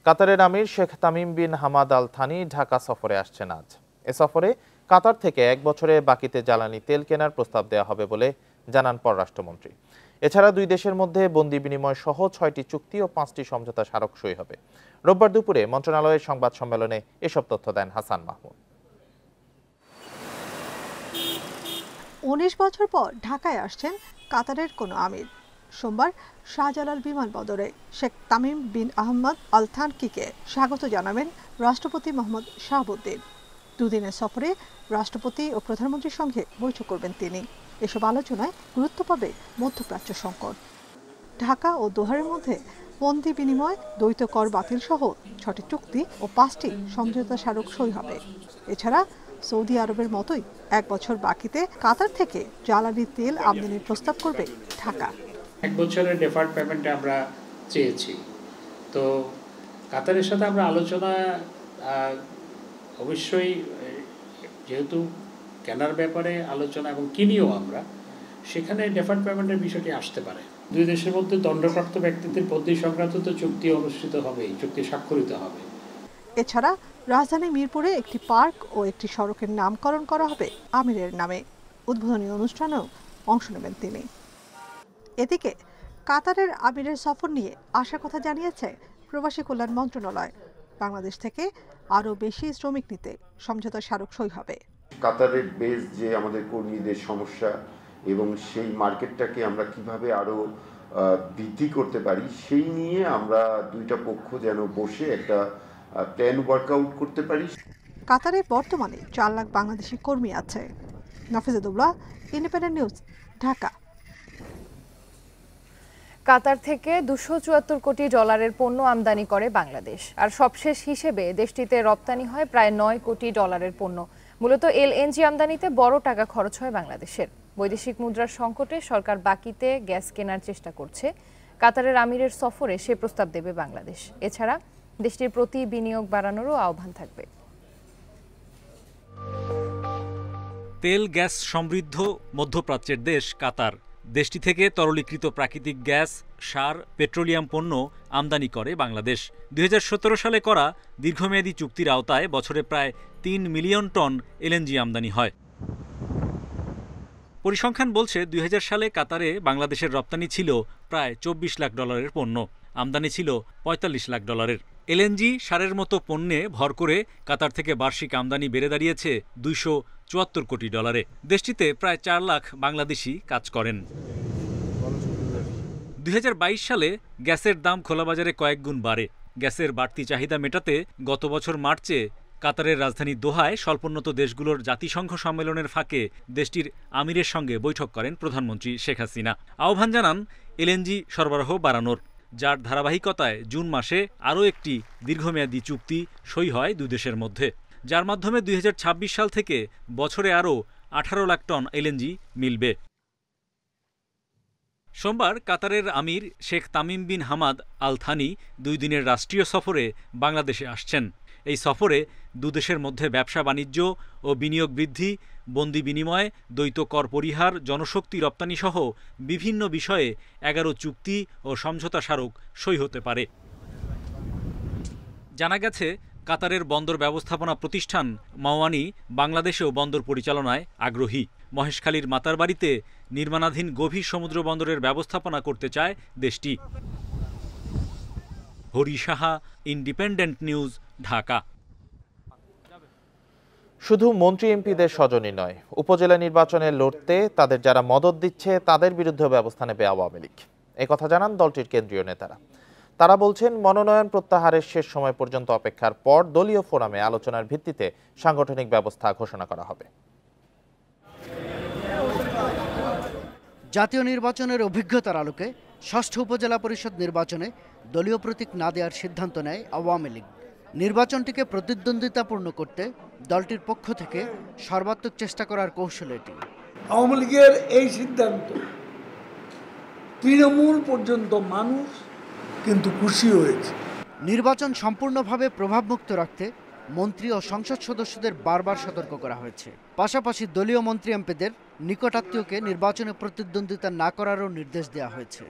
কাতারের আমির Sheikh Tamim bin Hamad Al Thani Dhaka সফরে আসছেন আজ। এ সফরে কাতার থেকে 1 বছরে বাকিতে জ্বালানি তেল কেনার প্রস্তাব দেওয়া হবে বলে জানান পররাষ্ট্রমন্ত্রী। এছাড়া দুই দেশের মধ্যে বন্দি বিনিময় সহ 6টি চুক্তি ও 5টি সমঝোতা স্মারক সই হবে। রোববার দুপুরে মন্ত্রণালয়ের সংবাদ সম্মেলনে এসব তথ্য দেন হাসান মাহমুদ। 19 বছর পর ঢাকায় আসছেন কাতারের কোনো আমির। সোমবার শাহজালাল বিমানবন্দরে শেখ তামিম বিন আহমদ আল থানকিকে স্বাগত জানাবেন রাষ্ট্রপতি মোহাম্মদ শাহাবুদ্দিন। দুদিনের সফরে রাষ্ট্রপতি ও প্রধানমন্ত্রীর সঙ্গে বৈঠক করবেন তিনি। এসব আলোচনায় গুরুত্ব পাবে মধ্যপ্রাচ্য সংকট। ঢাকা ও দোহারের মধ্যে বন্দি বিনিময়, দ্বৈত কর বাতিল সহ 6টি চুক্তি ও 5টি সমঝোতা স্মারক সই হবে। এছাড়া সৌদি আরবের মতোই 1 বছর বাকিতে কাতার থেকে জ্বালানি তেল আমদানির প্রস্তাব করবে ঢাকা। 1 বছরের ডেফার্ড পেমেন্টে আমরা চেয়েছি। তো কাতারের সাথে আমরা আলোচনা অবশ্যই, যেহেতু কেনার ব্যাপারে আলোচনা এবং কিনিও আমরা, সেখানে ডেফার্ড পেমেন্টের বিষয়টি আসতে পারে। দুই দেশের মধ্যে দণ্ডপ্রাপ্ত ব্যক্তিদের বন্দি সংক্রান্ত তো চুক্তি অনুষ্ঠিত হবেই, চুক্তি স্বাক্ষরিত হবে। এছাড়া রাজধানী মিরপুরে একটি পার্ক ও একটি সড়কের নামকরণ করা হবে আমিরের নামে। উদ্বোধনী অনুষ্ঠানেও অংশ নেবেন তিনি। এদিকে কাতারের আমিরের সফর নিয়ে আশার কথা জানিয়েছে প্রবাসী কল্যাণ মন্ত্রণালয়। বাংলাদেশ থেকে আরও বেশি শ্রমিক নিতে সমঝোতা স্মারক সই হবে। কাতারের বেস যে আমাদের কর্মীদের সমস্যা এবং সেই মার্কেটটাকে আমরা কিভাবে আরও বৃদ্ধি করতে পারি, সেই নিয়ে আমরা দুইটা পক্ষ যেন বসে একটা প্ল্যান ওয়ার্কআউট করতে পারি। কাতারে বর্তমানে 4 লাখ বাংলাদেশি কর্মী আছে। নাফিজাতুল্লাহ, ইন্ডিপেন্ডেন্ট নিউজ, ঢাকা। কাতার থেকে 274 কোটি ডলারের পণ্য আমদানি করে বাংলাদেশ। আর সবশেষ হিসেবে দেশটিতে রপ্তানি হয় প্রায় 9 কোটি ডলারের পণ্য। মূলত এলএনজি আমদানিতে বড় টাকা খরচ হয় বাংলাদেশের। বৈদেশিক মুদ্রার সংকটে সরকার বাকিতে গ্যাস কেনার চেষ্টা করছে। কাতারের আমিরের সফরে সে প্রস্তাব দেবে বাংলাদেশ। এছাড়া দেশটির প্রতি বিনিয়োগ বাড়ানোরও আহ্বান থাকবে। তেল গ্যাস সমৃদ্ধ মধ্যপ্রাচ্যের দেশ কাতার। দেশটি থেকে তরলীকৃত প্রাকৃতিক গ্যাস, সার, পেট্রোলিয়াম পণ্য আমদানি করে বাংলাদেশ। 2017 সালে করা দীর্ঘমেয়াদী চুক্তির আওতায় বছরে প্রায় 3 মিলিয়ন টন এলএনজি আমদানি হয়। পরিসংখ্যান বলছে 2000 সালে কাতারে বাংলাদেশের রপ্তানি ছিল প্রায় 24 লাখ ডলারের পণ্য, আমদানি ছিল 45 লাখ ডলারের। এলএনজি, সারের মতো পণ্যে ভর করে কাতার থেকে বার্ষিক আমদানি বেড়ে দাঁড়িয়েছে 274 কোটি ডলারে। দেশটিতে প্রায় 4 লাখ বাংলাদেশি কাজ করেন। 2022 সালে গ্যাসের দাম খোলাবাজারে কয়েক গুণ বাড়ে। গ্যাসের বাড়তি চাহিদা মেটাতে গত বছর মার্চে কাতারের রাজধানী দোহায় স্বল্পোন্নত দেশগুলোর জাতিসংঘ সম্মেলনের ফাঁকে দেশটির আমিরের সঙ্গে বৈঠক করেন প্রধানমন্ত্রী শেখ হাসিনা। আহ্বান জানান এলএনজি সরবরাহ বাড়ানোর, যার ধারাবাহিকতায় জুন মাসে আরও একটি দীর্ঘমেয়াদী চুক্তি সই হয় দুই দেশের মধ্যে, যার মাধ্যমে 2026 সাল থেকে বছরে আরও 18 লাখ টন এলএনজি মিলবে। সোমবার কাতারের আমির Sheikh Tamim bin Hamad Al Thani 2 দিনের রাষ্ট্রীয় সফরে বাংলাদেশে আসছেন। এই সফরে দুদেশের মধ্যে ব্যবসা বাণিজ্য ও বিনিয়োগ বৃদ্ধি, বন্দি বিনিময়, দ্বৈত কর পরিহার, জনশক্তি রপ্তানি সহ বিভিন্ন বিষয়ে 11 চুক্তি ও সমঝোতা স্মারক সই হতে পারে। জানা গেছে কাতারের বন্দর ব্যবস্থাপনা প্রতিষ্ঠান মাওয়ানি বাংলাদেশেও বন্দর পরিচালনায় আগ্রহী। মহেশখালীর মাতারবাড়িতে নির্মাণাধীন গভীর সমুদ্র বন্দরের ব্যবস্থাপনা করতে চায় দেশটি। Hari Saha, independent News, Dhaka. শুধু মন্ত্রী এমপিদের স্বজনই নয়, উপজেলা নির্বাচনে লড়তে তাদের যারা মদদ দিচ্ছে তাদের বিরুদ্ধে ব্যবস্থা নেবে আওয়ামী লীগ। একথা জানান দলটির কেন্দ্রীয় নেতারা। তারা বলছেন, মনোনয়ন প্রত্যাহারের শেষ সময় পর্যন্ত অপেক্ষার পর দলীয় ফোরামে আলোচনার ভিত্তিতে সাংগঠনিক ব্যবস্থা ঘোষণা করা হবে। জাতীয় নির্বাচনের অভিজ্ঞতার আলোকে ষষ্ঠ উপজেলা পরিষদ নির্বাচনে দলীয় প্রতীক না দেওয়ার সিদ্ধান্ত নেয় আওয়ামী লীগ। নির্বাচনটিকে প্রতিদ্বন্দ্বিতাপূর্ণ করতে দলটির পক্ষ থেকে সর্বাত্মক চেষ্টা করার কৌশল এটি। আওয়ামী লীগের এই সিদ্ধান্ত তৃণমূল পর্যন্ত মানুষ কিন্তু খুশি হয়েছে। নির্বাচন সম্পূর্ণভাবে প্রভাবমুক্ত রাখতে মন্ত্রী ও সংসদ সদস্যদের বারবার সতর্ক করা হয়েছে। পাশাপাশি দলীয় মন্ত্রী এমপিদের নিকটাত্মীয়কে নির্বাচনে প্রতিদ্বন্দ্বিতা না করারও নির্দেশ দেওয়া হয়েছে।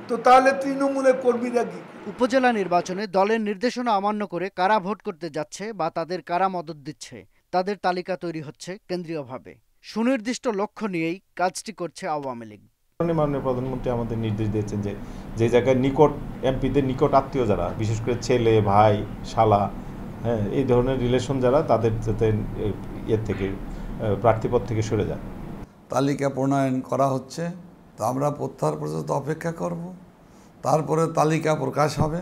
তো তাহলে তৃণমূলের কর্মীরা কি? উপজেলা নির্বাচনে দলের নির্দেশনা অমান্য করে কারা ভোট করতে যাচ্ছে বা তাদের কারা মদত দিচ্ছে তাদের তালিকা তৈরি হচ্ছে কেন্দ্রীয়ভাবে। সুনির্দিষ্ট লক্ষ্য নিয়েই কাজটি করছে আওয়ামী লীগ। মাননীয় প্রধানমন্ত্রী আমাদের নির্দেশ দিয়েছেন যে যে জায়গায় নিকট এমপিদের নিকট আত্মীয় যারা, বিশেষ করে ছেলে, ভাই, শালা, হ্যাঁ, এই ধরনের রিলেশন যারা, তাদের যাতে ইয়ে থেকে প্রার্থীপদ থেকে সরে যায়। তালিকা প্রণয়ন করা হচ্ছে, তা আমরা প্রত্যাহার পর্যন্ত অপেক্ষা করব, তারপরে তালিকা প্রকাশ হবে।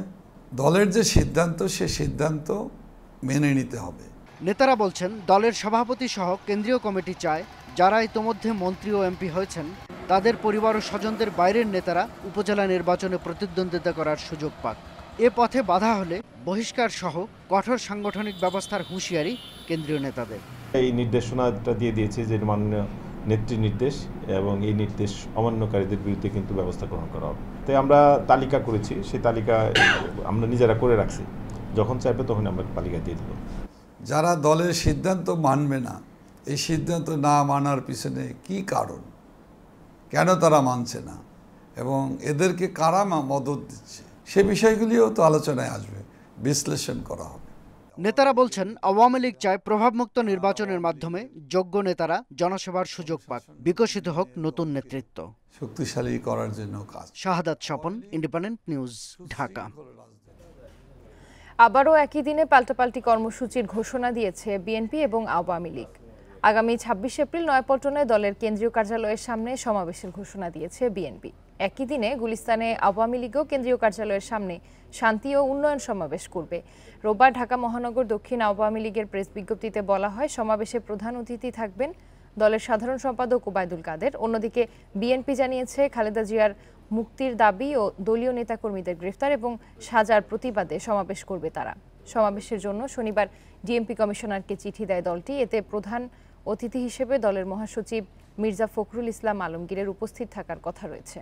দলের যে সিদ্ধান্ত, সে সিদ্ধান্ত মেনে নিতে হবে। নেতারা বলছেন দলের সভাপতি সহ কেন্দ্রীয় কমিটি চায় যারা ইতোমধ্যে মন্ত্রী ও এমপি হয়েছেন তাদের পরিবার ও স্বজনদের বাইরের নেতারা উপজেলা নির্বাচনে প্রতিদ্বন্দ্বিতা করার সুযোগ পাক। এ পথে বাধা হলে বহিষ্কার সহ কঠোর সাংগঠনিক ব্যবস্থার হুঁশিয়ারি কেন্দ্রীয় নেতাদের। এই নির্দেশনাটা দিয়ে দিয়েছে যে মাননীয় নেত্রী নির্দেশ, এবং এই নির্দেশ অমান্যকারীদের বিরুদ্ধে কিন্তু ব্যবস্থা গ্রহণ করা হবে। তাই আমরা তালিকা করেছি, সেই তালিকা আমরা নিজেরা করে রাখছি, যখন চাইবে তখন আমরা তালিকা দিয়ে দেব। যারা দলের সিদ্ধান্ত মানবে না, এই সিদ্ধান্ত না মানার পিছনে কি কারণ, কেন তারা মানছে না, এবং এদেরকে কারা মদত দিচ্ছে, সে বিষয়গুলিও তো আলোচনায় আসবে, বিশ্লেষণ করা হবে। নেতারা বলছেন আওয়ামী লীগ চায় প্রভাবমুক্ত নির্বাচনের মাধ্যমে যোগ্য নেতারা জনসেবার সুযোগ পাক, বিকশিত হোক নতুন নেতৃত্ব। শক্তিশালী করার জন্য কাজ। শাহাদাত স্বপন, ইন্ডিপেন্ডেন্ট নিউজ, ঢাকা। আবারও একই দিনে পাল্টাপাল্টি কর্মসূচির ঘোষণা দিয়েছে বিএনপি এবং আওয়ামী লীগ। আগামী ২৬ এপ্রিল নয়াপল্টনে দলের কেন্দ্রীয় কার্যালয়ের সামনে সমাবেশের ঘোষণা দিয়েছে বিএনপি। একই দিনে গুলিস্তানে আওয়ামী লীগও কেন্দ্রীয় কার্যালয়ের সামনে শান্তি ও উন্নয়ন সমাবেশ করবে। রোববার ঢাকা মহানগর দক্ষিণ আওয়ামী লীগের প্রেস বিজ্ঞপ্তিতে বলা হয়, সমাবেশে প্রধান অতিথি থাকবেন দলের সাধারণ সম্পাদক ওবায়দুল কাদের। অন্যদিকে বিএনপি জানিয়েছে খালেদা জিয়ার মুক্তির দাবি ও দলীয় নেতাকর্মীদের গ্রেফতার এবং সাজার প্রতিবাদে সমাবেশ করবে তারা। সমাবেশের জন্য শনিবার ডিএমপি কমিশনারকে চিঠি দেয় দলটি। এতে প্রধান অতিথি হিসেবে দলের মহাসচিব মির্জা ফখরুল ইসলাম আলমগীরের উপস্থিত থাকার কথা রয়েছে।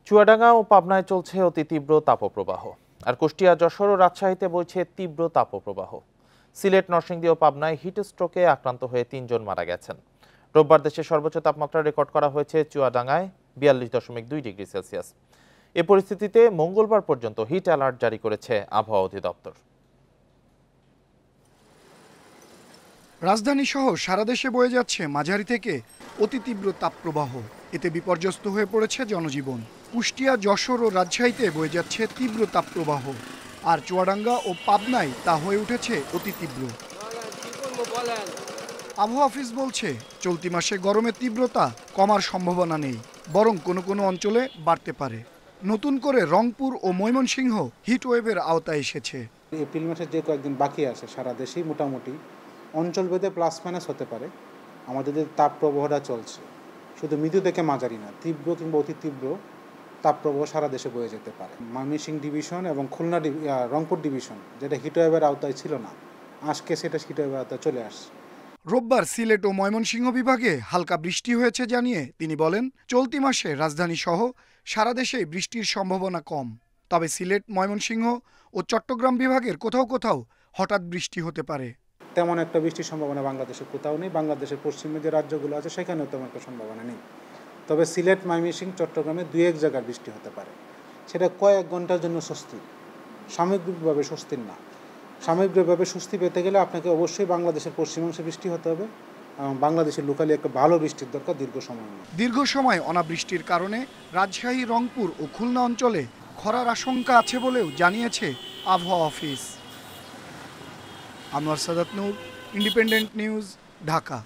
চুয়াডাঙ্গা ও পাবনায় চলছে অতি তীব্র তাপপ্রবাহ, আর কুষ্টিয়া, যশোর ও রাজশাহীতে বইছে তীব্র তাপপ্রবাহ। সিলেট, নরসিংদী ও পাবনায় হিট স্ট্রোকে আক্রান্ত হয়ে ৩ জন মারা গেছেন। রোববার দেশের সর্বোচ্চ তাপমাত্রা রেকর্ড করা হয়েছে চুয়াডাঙ্গায় ৪২.২ ডিগ্রি সেলসিয়াস। এ পরিস্থিতিতে মঙ্গলবার পর্যন্ত হিট অ্যালার্ট জারি করেছে আবহাওয়া অধিদপ্তর। রাজধানী সহ সারা দেশে বয়ে যাচ্ছে মাঝারি থেকে অতি তীব্র তাপপ্রবাহ। এতে বিপর্যস্ত হয়ে পড়েছে জনজীবন। কুষ্টিয়া, যশোর ও রাজশাহীতে বয়ে যাচ্ছে তীব্র তাপপ্রবাহ, আর চুয়াডাঙ্গা ও পাবনায় তা হয়ে উঠেছে অতি তীব্র। আবহাওয়া অফিস বলছে, চলতি মাসে গরমের তীব্রতা কমার সম্ভাবনা নেই, বরং কোনো কোনো অঞ্চলে বাড়তে পারে। নতুন করে রংপুর ও ময়মনসিংহ হিটওয়েভের আওতায় এসেছে। এপ্রিল মাসের যে কয়েকদিন বাকি আছে, সারা দেশেই মোটামুটি অঞ্চলভেদে প্লাস মাইনাস হতে পারে। আমাদের যে তাপপ্রবাহটা চলছে, শুধু মৃদু থেকে মাঝারি না, তীব্র কিংবা অতি তীব্র তাপপ্রবাহ সারা দেশে বয়ে যেতে পারে। ময়মনসিংহ ডিভিশন এবং খুলনা রংপুর ডিভিশন, যেটা হিটওয়েভের আওতায় ছিল না, আজকে সেটা হিটওয়েভের আওতায় চলে আসছে। রোববার সিলেট ও ময়মনসিংহ বিভাগে হালকা বৃষ্টি হয়েছে জানিয়ে তিনি বলেন, চলতি মাসে রাজধানী সহ সারা দেশে বৃষ্টির সম্ভাবনা কম, তবে সিলেট, ময়মনসিংহ ও চট্টগ্রাম বিভাগের কোথাও কোথাও হঠাৎ বৃষ্টি হতে পারে। তেমন একটা বৃষ্টির সম্ভাবনা বাংলাদেশে কোথাও নেই। বাংলাদেশের পশ্চিমে যে রাজ্যগুলো আছে সেখানেও তেমন একটা সম্ভাবনা নেই। তবে সিলেট, ময়মনসিংহ, চট্টগ্রামে ২-১ জায়গায় বৃষ্টি হতে পারে। সেটা কয়েক ঘন্টার জন্য স্বস্তি, সামগ্রিকভাবে স্বস্তির না। সামগ্রিকভাবে স্বস্তি পেতে গেলে আপনাকে অবশ্যই বাংলাদেশের পশ্চিমাংশে বৃষ্টি হতে হবে, এবং বাংলাদেশের লোকালি একটা ভালো বৃষ্টির দরকার দীর্ঘ সময়। দীর্ঘ সময় অনাবৃষ্টির কারণে রাজশাহী, রংপুর ও খুলনা অঞ্চলে খরার আশঙ্কা আছে বলেও জানিয়েছে আবহাওয়া অফিস। আনোয়ার সাদাত নূর, ইন্ডিপেন্ডেন্ট নিউজ, ঢাকা।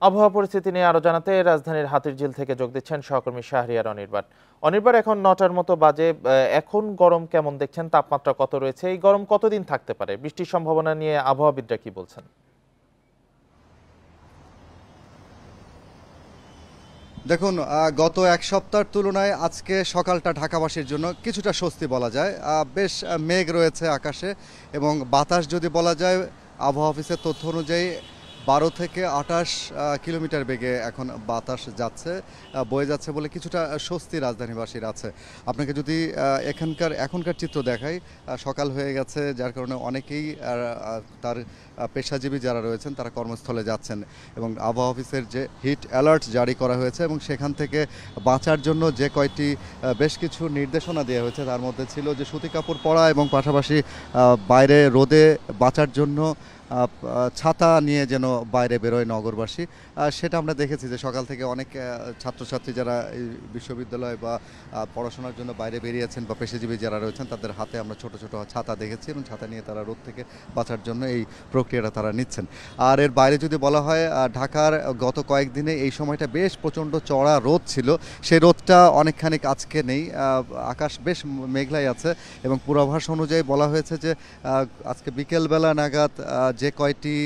আবহাওয়া পরিস্থিতি নিয়ে আরো জানাতে রাজধানীর হাতিরঝিল থেকে যোগ দিচ্ছেন সহকর্মী শাহরিয়ার অনির্বাণ। অনির্বাণ, এখন ৯টার মতো বাজে, এখন গরম কেমন দেখছেন? তাপমাত্রা কত রয়েছে? এই গরম কতদিন থাকতে পারে? বৃষ্টির সম্ভাবনা নিয়ে আবহাওয়াবিদরা কি বলছেন? দেখুন, গত এক সপ্তাহের তুলনায় আজকে সকালটা ঢাকাবাসীর জন্য কিছুটা স্বস্তি বলা যায়। বেশ মেঘ রয়েছে আকাশে, এবং বাতাস যদি বলা যায় আবহাওয়া অফিসের তথ্য অনুযায়ী 12 থেকে 28 কিলোমিটার বেগে এখন বাতাস যাচ্ছে, বয়ে যাচ্ছে বলে কিছুটা স্বস্তি রাজধানীবাসীর আছে। আপনাকে যদি এখনকার চিত্র দেখাই, সকাল হয়ে গেছে, যার কারণে অনেকেই তার পেশাজীবী যারা রয়েছেন তারা কর্মস্থলে যাচ্ছেন এবং আবহাওয়া অফিসের যে হিট অ্যালার্ট জারি করা হয়েছে এবং সেখান থেকে বাঁচার জন্য যে কয়টি বেশ কিছু নির্দেশনা দেওয়া হয়েছে তার মধ্যে ছিল যে সুতি কাপড় পরা এবং পাশাপাশি বাইরে রোদে বাঁচার জন্য ছাতা নিয়ে যেন বাইরে বেরোয় নগরবাসী। সেটা আমরা দেখেছি যে সকাল থেকে অনেক ছাত্রছাত্রী যারা এই বিশ্ববিদ্যালয় বা পড়াশোনার জন্য বাইরে বেরিয়েছেন বা পেশাজীবী যারা রয়েছেন তাদের হাতে আমরা ছোট ছোট ছাতা দেখেছি এবং ছাতা নিয়ে তারা রোদ থেকে বাঁচার জন্য এই প্রক্রিয়াটা তারা নিচ্ছেন। আর এর বাইরে যদি বলা হয়, ঢাকার গত কয়েকদিনে এই সময়টা বেশ প্রচণ্ড চড়া রোদ ছিল, সেই রোদটা অনেকখানি আজকে নেই। আকাশ বেশ মেঘলাই আছে এবং পূর্বাভাস অনুযায়ী বলা হয়েছে যে আজকে বিকেলবেলা নাগাদ যে কয়টি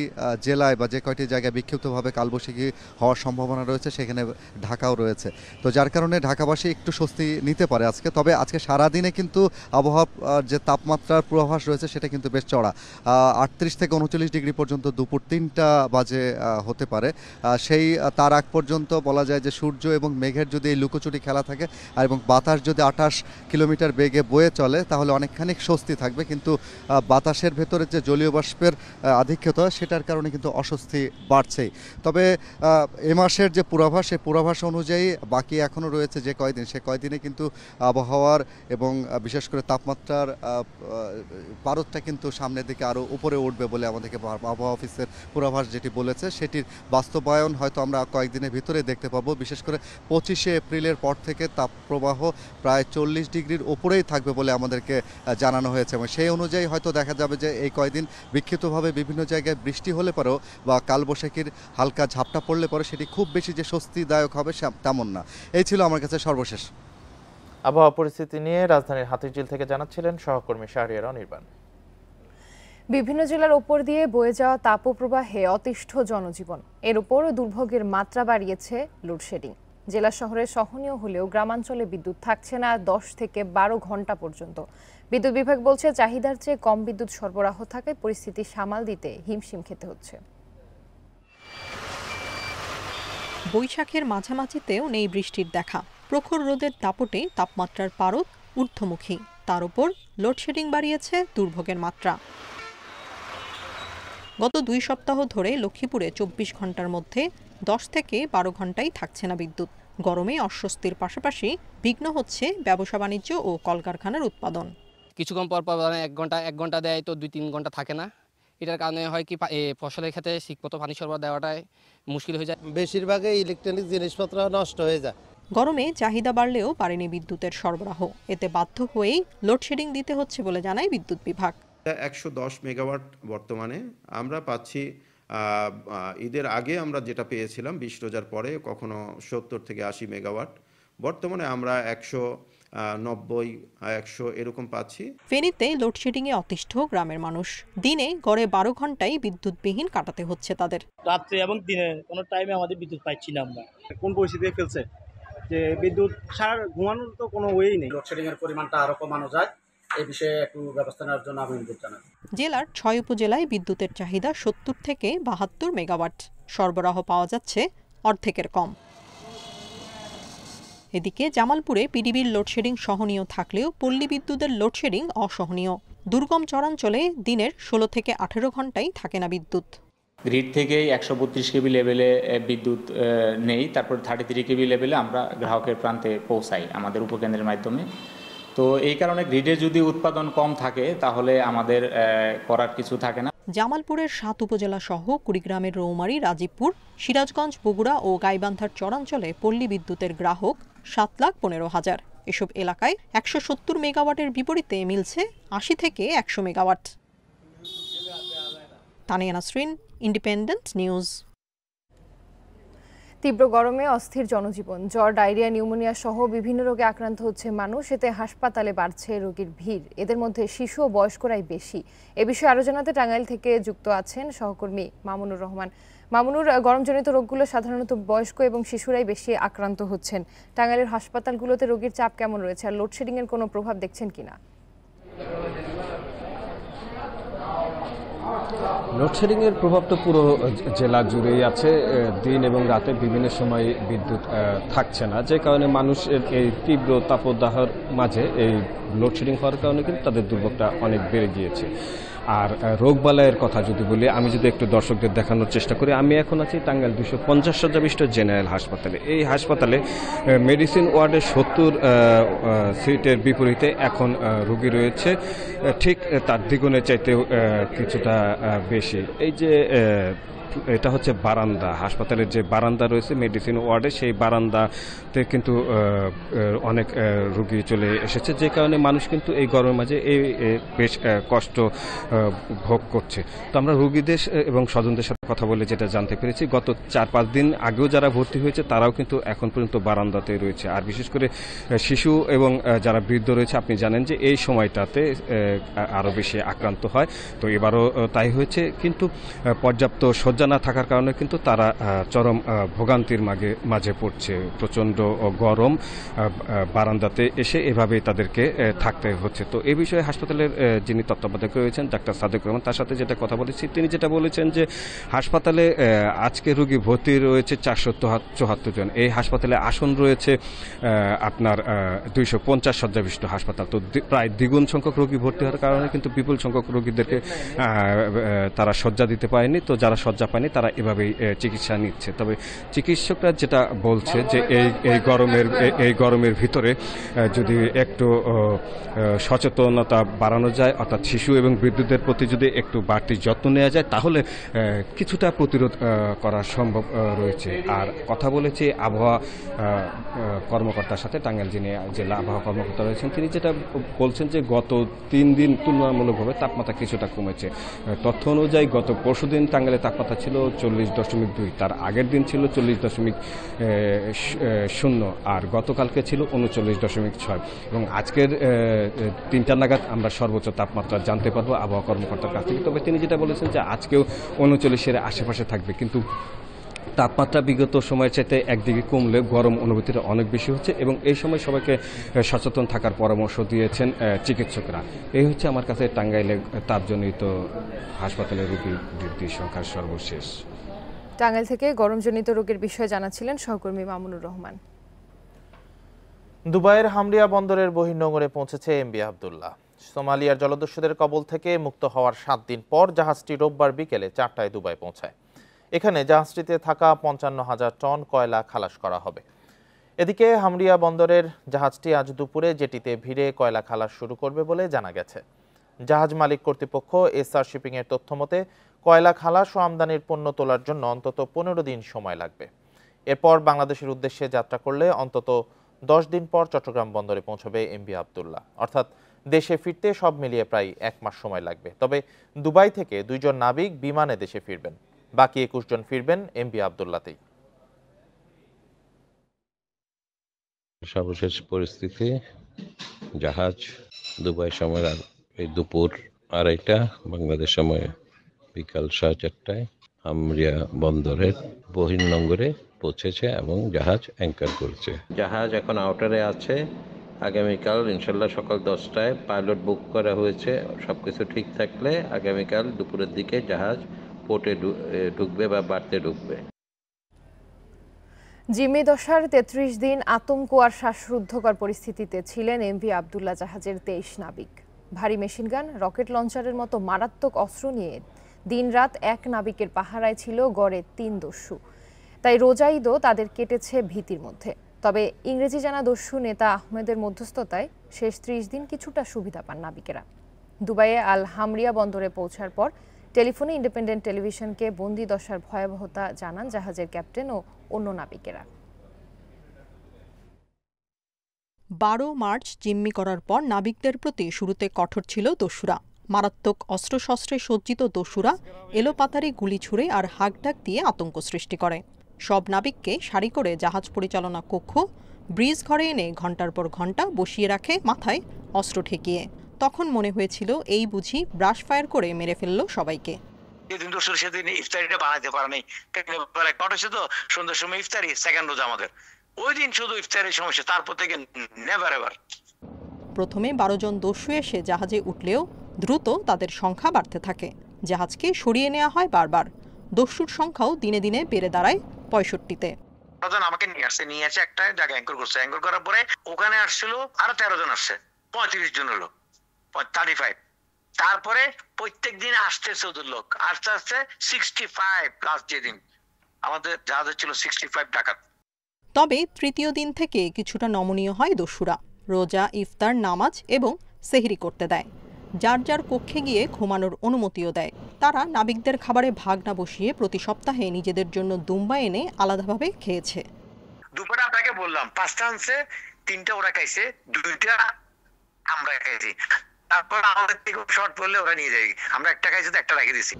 জেলায় বা যে কয়টি জায়গায় বিক্ষিপ্তভাবে কালবৈশাখী হওয়ার সম্ভাবনা রয়েছে সেখানে ঢাকাও রয়েছে। তো যার কারণে ঢাকাবাসী একটু স্বস্তি নিতে পারে আজকে। তবে আজকে সারাদিনে কিন্তু আবহাওয়ার যে তাপমাত্রার পূর্বাভাস রয়েছে সেটা কিন্তু বেশ চড়া, 38 থেকে 39 ডিগ্রি পর্যন্ত দুপুর 3টা বাজে হতে পারে। তার আগ পর্যন্ত বলা যায় যে সূর্য এবং মেঘের যদি এই লুকোচুরি খেলা থাকে আর এবং বাতাস যদি 28 কিলোমিটার বেগে বয়ে চলে তাহলে অনেকখানি স্বস্তি থাকবে, কিন্তু বাতাসের ভেতরে যে জলীয় বাষ্পের আধিক্যতা সেটার কারণে কিন্তু অস্বস্তি বাড়ছেই। তবে এ মাসের যে পূর্বাভাস, সেই পূর্বাভাস অনুযায়ী বাকি এখনও রয়েছে যে কয়দিন, সে কয়দিনে কিন্তু আবহাওয়ার এবং বিশেষ করে তাপমাত্রার পারদটা কিন্তু সামনের দিকে আরও উপরে উঠবে বলে আমাদেরকে আবহাওয়া অফিসের পূর্বাভাস যেটি বলেছে সেটির বাস্তবায়ন হয়তো আমরা কয়েকদিনের ভিতরে দেখতে পাবো। বিশেষ করে 25শে এপ্রিলের পর থেকে তাপপ্রবাহ প্রায় 40 ডিগ্রির উপরেই থাকবে বলে আমাদেরকে জানানো হয়েছে এবং সেই অনুযায়ী হয়তো দেখা যাবে যে এই কয়দিন বিক্ষিপ্তভাবে বিভিন্ন জায়গায় বৃষ্টি হলে পরেও বা কালবৈশাখীর হালকা ঝাপটা পড়লে পরে সেটি খুব বেশি যে স্বস্তিদায়ক হবে তেমন না। এই ছিল আমার কাছে সর্বশেষ। আবহাওয়া পরিস্থিতি নিয়ে রাজধানীর হাতিরঝিল থেকে জানাচ্ছিলেন সহকর্মী শাহরিয়ার অনির্বাণ। বিভিন্ন জেলার ওপর দিয়ে বয়ে যাওয়া তাপপ্রবাহে অতিষ্ঠ জনজীবন, এর উপর দুর্ভোগের মাত্রা বাড়িয়েছে লোডশেডিং। জেলা শহরে সহনীয় হলেও গ্রামাঞ্চলে বিদ্যুৎ থাকছে না 10 থেকে 12 ঘন্টা পর্যন্ত। বিদ্যুৎ বিভাগ বলছে চাহিদার চেয়ে কম বিদ্যুৎ সরবরাহ থাকায় পরিস্থিতি সামাল দিতে হিমশিম খেতে হচ্ছে। বৈশাখের মাঝামাঝিতেও নেই বৃষ্টির দেখা, প্রখর রোদের দাপটে তাপমাত্রার পারদ ঊর্ধ্বমুখী, তার উপর লোডশেডিং বাড়িয়েছে দুর্ভোগের মাত্রা। গত 2 সপ্তাহ ধরে লক্ষ্মীপুরে 24 ঘন্টার মধ্যে 10 থেকে 12 ঘন্টাই থাকছে না বিদ্যুৎ। গরমে অস্বস্তির পাশাপাশি বিঘ্ন হচ্ছে ব্যবসা বাণিজ্য ও কলকারখানার উৎপাদন। কিছুক্ষণ পর পর 1 ঘন্টা দেয় তো 2-3 ঘন্টা থাকে না। এটার কারণে হয় কি ফসলের ক্ষেত্রে ঠিকমতো পানি সরবরাহ দেওয়াটাই মুশকিল হয়ে যায়। বেশিরভাগই ইলেকট্রনিক জিনিসপত্র নষ্ট হয়ে যায়। গরমে চাহিদা বাড়লেও বাড়েনি বিদ্যুতের সরবরাহ, এতে বাধ্য হয়েই লোডশেডিং দিতে হচ্ছে বলে জানায় বিদ্যুৎ বিভাগ। 110 মেগাওয়াট বর্তমানে আমরা পাচ্ছি। ঈদের আগে আমরা যেটা পেয়েছিলাম 20 রোজার পরে কখনো 70 থেকে 80 মেগাওয়াট, বর্তমানে আমরা 190-100 এরকম পাচ্ছি। ফেনীতে লোডশেডিংয়ে অতিষ্ঠ গ্রামের মানুষ, দিনে গড়ে 12 ঘন্টাই বিদ্যুৎবিহীন কাটাতে হচ্ছে তাদের। রাত্রে এবং দিনে কোনো টাইমে আমাদের বিদ্যুৎ পাচ্ছি না আমরা। কোন পরিস্থিতিতে ফেলছে যে বিদ্যুৎ ছাড়া ঘুমানোর তো কোনো ওয়েই নেই। লোডশেডিং এর পরিমাণটা আরো কমানো যায়, এই বিষয়ে একটু ব্যবস্থা নেওয়ার জন্য আমি অনুরোধ জানাই। জেলার 6 উপজেলায় বিদ্যুতের চাহিদা 70 থেকে 72 মেগাওয়াট, সরবরাহ পাওয়া যাচ্ছে অর্ধেকের কম। এদিকে জামালপুরে পিডিবির লোডশেডিং সহনীয় থাকলেও পল্লী বিদ্যুতের লোডশেডিং অসহনীয়। দুর্গম চরাঞ্চলে দিনের 16 থেকে 18 ঘন্টাই থাকে না বিদ্যুৎ। গ্রিড থেকেই 132 কেবি লেভেলে বিদ্যুৎ নেই, তারপর 33 কেবি লেভেলে আমরা গ্রাহকের প্রান্তে পৌঁছাই আমাদের উপকেন্দ্রের মাধ্যমে। তো এই কারণে গ্রিডে যদি উৎপাদন কম থাকে তাহলে আমাদের করার কিছু থাকে না। জামালপুরের 7 উপজেলা সহ কুড়িগ্রামের রৌমারী, রাজীবপুর, সিরাজগঞ্জ, বগুড়া ও গাইবান্ধার চরাঞ্চলে পল্লী বিদ্যুতের গ্রাহক 7,15,000। এসব এলাকায় 170 মেগাওয়াটের বিপরীতে মিলছে 80 থেকে 100 megawatt. Tania Nasrin, independent news. তীব্র গরমে অস্থির জনজীবন, জ্বর, ডায়রিয়া, নিউমোনিয়া সহ বিভিন্ন রোগে আক্রান্ত হচ্ছে মানুষ, এতে হাসপাতালে বাড়ছে রোগীর ভিড়। এদের মধ্যে শিশু ও বয়স্করাই বেশি। এ বিষয়ে আরো জানাতে টাঙ্গাইল থেকে যুক্ত আছেন সহকর্মী মামুনুর রহমান। মামুনুর, গরমজনিত রোগগুলো সাধারণত বয়স্ক এবং শিশুরাই বেশি আক্রান্ত হচ্ছেন। টাঙ্গাইলের হাসপাতালগুলোতে রোগীর চাপ কেমন রয়েছে, আর লোডশেডিং এর কোনো প্রভাব দেখছেন কিনা? লোডশেডিংয়ের প্রভাব তো পুরো জেলা জুড়েই আছে। দিন এবং রাতে বিভিন্ন সময় বিদ্যুৎ থাকছে না, যে কারণে মানুষের এই তীব্র তাপদাহের মাঝে এই লোডশেডিং হওয়ার কারণে কিন্তু তাদের দুর্ভোগটা অনেক বেড়ে গিয়েছে। আর রোগবালাইয়ের কথা যদি বলি, আমি যদি একটু দর্শকদের দেখানোর চেষ্টা করি, আমি এখন আছি টাঙ্গাইল 250 শয্যা বিশিষ্ট জেনারেল হাসপাতালে। এই হাসপাতালে মেডিসিন ওয়ার্ডে 70 সিটের বিপরীতে এখন রোগী রয়েছে ঠিক তার দ্বিগুণের চাইতেও কিছুটা বেশি। এই যে এটা হচ্ছে বারান্দা, হাসপাতালের যে বারান্দা রয়েছে মেডিসিন ওয়ার্ডে, সেই বারান্দাতে কিন্তু অনেক রোগী চলে এসেছে, যে কারণে মানুষ কিন্তু এই গরমের মাঝে এই বেশ কষ্ট ভোগ করছে। তো আমরা রোগীদের এবং স্বজনদের সাথে কথা বলে যেটা জানতে পেরেছি, গত 4-5 দিন আগেও যারা ভর্তি হয়েছে তারাও কিন্তু এখন পর্যন্ত বারান্দাতে রয়েছে। আর বিশেষ করে শিশু এবং যারা বৃদ্ধ রয়েছে, আপনি জানেন যে এই সময়টাতে আরও বেশি আক্রান্ত হয়। তো এবারও তাই হয়েছে, কিন্তু পর্যাপ্ত শয্যা না থাকার কারণে কিন্তু তারা চরম ভোগান্তির মাঝে পড়ছে। প্রচণ্ড গরম, বারান্দাতে এসে এভাবেই তাদেরকে থাকতে হচ্ছে। তো এই বিষয়ে হাসপাতালের যিনি তত্ত্বাবধায়ক রয়েছেন ডাক্তার সাদেক রহমান, তার সাথে যেটা কথা বলেছি, তিনি যেটা বলেছেন যে হাসপাতালে আজকে রোগী ভর্তি রয়েছে 474 জন। এই হাসপাতালে আসন রয়েছে আপনার 250 শয্যা বিশিষ্ট হাসপাতাল। তো প্রায় দ্বিগুণ সংখ্যক রোগী ভর্তি হওয়ার কারণে কিন্তু বিপুল সংখ্যক রোগীদেরকে তারা শয্যা দিতে পারেনি। তো যারা শয্যা পায়নি তারা এভাবেই চিকিৎসা নিচ্ছে। তবে চিকিৎসকরা যেটা বলছে যে এই গরমের ভিতরে যদি একটু সচেতনতা বাড়ানো যায়, অর্থাৎ শিশু এবং বৃদ্ধদের প্রতি যদি একটু বাড়তি যত্ন নেওয়া যায়, তাহলে কিছুটা প্রতিরোধ করা সম্ভব রয়েছে। আর কথা বলেছি আবহাওয়া কর্মকর্তার সাথে, টাঙ্গাইল যিনি জেলা আবহাওয়া কর্মকর্তা রয়েছেন, তিনি যেটা বলছেন যে গত 3 দিন তুলনামূলকভাবে তাপমাত্রা কিছুটা কমেছে। তথ্য অনুযায়ী গত পরশুদিন টাঙ্গাইলের তাপমাত্রা ছিল 40.2, তার আগের দিন ছিল 40.0, আর গতকালকে ছিল 39.6। এবং আজকের 3টা নাগাদ আমরা সর্বোচ্চ তাপমাত্রা জানতে পারবো আবহাওয়া কর্মকর্তার কাছ থেকে। তবে তিনি যেটা বলেছেন যে আজকেও 39-এর আশেপাশে থাকবে, কিন্তু তাপমাত্রা বিগত সময়ের চাইতে একদিকে কমলে গরম অনুভূতিটা অনেক বেশি হচ্ছে এবং এই সময় সবাইকে সচেতন থাকার পরামর্শ দিয়েছেন চিকিৎসকরা। এই হচ্ছে আমার কাছে টাঙ্গাইলে তাপজনিত হাসপাতালে রোগী বৃদ্ধির সংখ্যার সর্বশেষ। টাঙ্গাইল থেকে গরমজনিত রোগের বিষয়ে জানাচ্ছিলেন সহকর্মী মামুনুর রহমান। দুবাইয়ের হামরিয়া বন্দরের বহির্নোঙরে পৌঁছেছে এমভি আবদুল্লাহ। সোমালিয়ার জলদস্যুদের কবল থেকে মুক্ত হওয়ার 7 দিন পর জাহাজটি রোববার বিকেলে 4টায় দুবাই পৌঁছায়। এখানে জাহাজটিতে থাকা 55,000 টন কয়লা খালাস করা হবে। এদিকে হামরিয়া বন্দরের জাহাজটি আজ দুপুরে জেটিতে ভিড়ে কয়লা খালাস শুরু করবে বলে জানা গেছে। জাহাজ মালিক কর্তৃপক্ষ এসআর শিপিং এর তথ্য মতে কয়লা খালাস ও আমদানির পণ্য তোলার জন্য অন্তত 15 দিন সময় লাগবে। এরপর বাংলাদেশের উদ্দেশ্যে যাত্রা করলে অন্তত 10 দিন পর চট্টগ্রাম বন্দরে পৌঁছবে এমভি আবদুল্লাহ। অর্থাৎ দেশে ফিরতে সব মিলিয়ে প্রায় 1 মাস সময় লাগবে। তবে দুবাই থেকে 2 জন নাবিক বিমানে দেশে ফিরবেন, বাকি 21 জন ফিরবেন এমভি আবদুল্লাতেই। সর্বশেষ পরিস্থিতি, জাহাজ দুবাই সময় এই দুপুর 2:30, বাংলাদেশ সময় বিকাল 4:30টায় হামরিয়া বন্দরের বহির্নোঙরে পৌঁছেছে এবং জাহাজ অ্যাঙ্কার করেছে। জাহাজ এখন আউটারে আছে। আগামীকাল ইনশাল্লাহ সকাল 10টায় পাইলট বুক করা হয়েছে। সবকিছু ঠিক থাকলে আগামীকাল দুপুরের দিকে জাহাজ পোর্টে ঢুকবে বা বাড়তে ঢুকবে। জিম্মি দশার 33 দিন আতঙ্ক আর শ্বাসরুদ্ধকর পরিস্থিতিতে ছিলেন এমভি আবদুল্লাহ জাহাজের 23 নাবিক। ভারী মেশিনগান, রকেট লঞ্চারের মতো মারাত্মক অস্ত্র নিয়ে দিনরাত এক নাবিকের পাহারায় ছিল গড়ে 3 দস্যু। তাই রোজা ঈদও তাদের কেটেছে ভীতির মধ্যে। তবে ইংরেজি জানা দস্যু নেতা আহমেদের মধ্যস্থতায় শেষ 30 দিন কিছুটা সুবিধা পান নাবিকেরা। দুবাইয়ে আল হামরিয়া বন্দরে পৌঁছার পর টেলিফোনে ইন্ডিপেন্ডেন্ট টেলিভিশনকে বন্দি দশার ভয়াবহতা জানান জাহাজের ক্যাপ্টেন ও অন্য নাবিকেরা। 12 মার্চ জিম্মি করার পর নাবিকদের প্রতি শুরুতে কঠোর ছিল দস্যুরা। মারাত্মক অস্ত্রশস্ত্রে সজ্জিত দস্যুরা এলোপাতারি গুলি ছুড়ে আর হাঁকডাক দিয়ে আতঙ্ক সৃষ্টি করে। সব নাবিককে সারি করে জাহাজ পরিচালনা কক্ষ, ব্রিজ ঘরে এনে ঘণ্টার পর ঘণ্টা বসিয়ে রাখে মাথায় অস্ত্র ঠেকিয়ে। তখন মনে হয়েছিল এই বুঝি ব্রাশ ফায়ার করে মেরে ফেলল সবাইকে। যেদিন দস্যুর সেদিন ইফতারিটা বানাইতে পারে নাই, তো সন্ধ্যার সময় ইফতারি, সেকেন্ড রোজা আমাদের, ওই দিন শুধু ইফতারের সমস্যা, তারপর থেকে নেভার এভার। প্রথমে 12 জন দস্যু এসে জাহাজে উঠলেও দ্রুত তাদের সংখ্যা বাড়তে থাকে। জাহাজকে সরিয়ে নেওয়া হয় বারবার। দস্যুর সংখ্যাও দিনে দিনে বেড়ে দাঁড়ায় 65-তে। আমাকে নিয়ে আসে একটা জায়গায় অ্যাঙ্কর করছে, অ্যাঙ্কর করার পরে ওখানে আসছিল আরো 13 জন আসছে, 35 জন হলো 35। তারপরে প্রত্যেক দিন আসছে 14 লোক, আস্তে আস্তে 65। লাস্ট যেদিন আমাদের জাহাজে ছিল 65 ডাকাত। তবে তৃতীয় দিন থেকে কিছুটা নমনীয় হয় দস্যুরা। রোজা, ইফতার, নামাজ এবং সেহরি করতে দেয়। যার যার কক্ষে গিয়ে ঘুমানোর অনুমতিও দেয়। তারা নাবিকদের খাবারে ভাগ না বসিয়ে প্রতি সপ্তাহে নিজেদের জন্য দুম্বা এনে আলাদাভাবে খেয়েছে। দুপুরে আপনাকে বললাম 5টা আনছে, 3টা ওরা খাইছে, 2টা আমরা খাইছি। তারপর আমাদের থেকে শর্ট পড়লে ওরা নিয়ে যায়, আমরা একটা খাইছি তো একটা রেখে দিছি।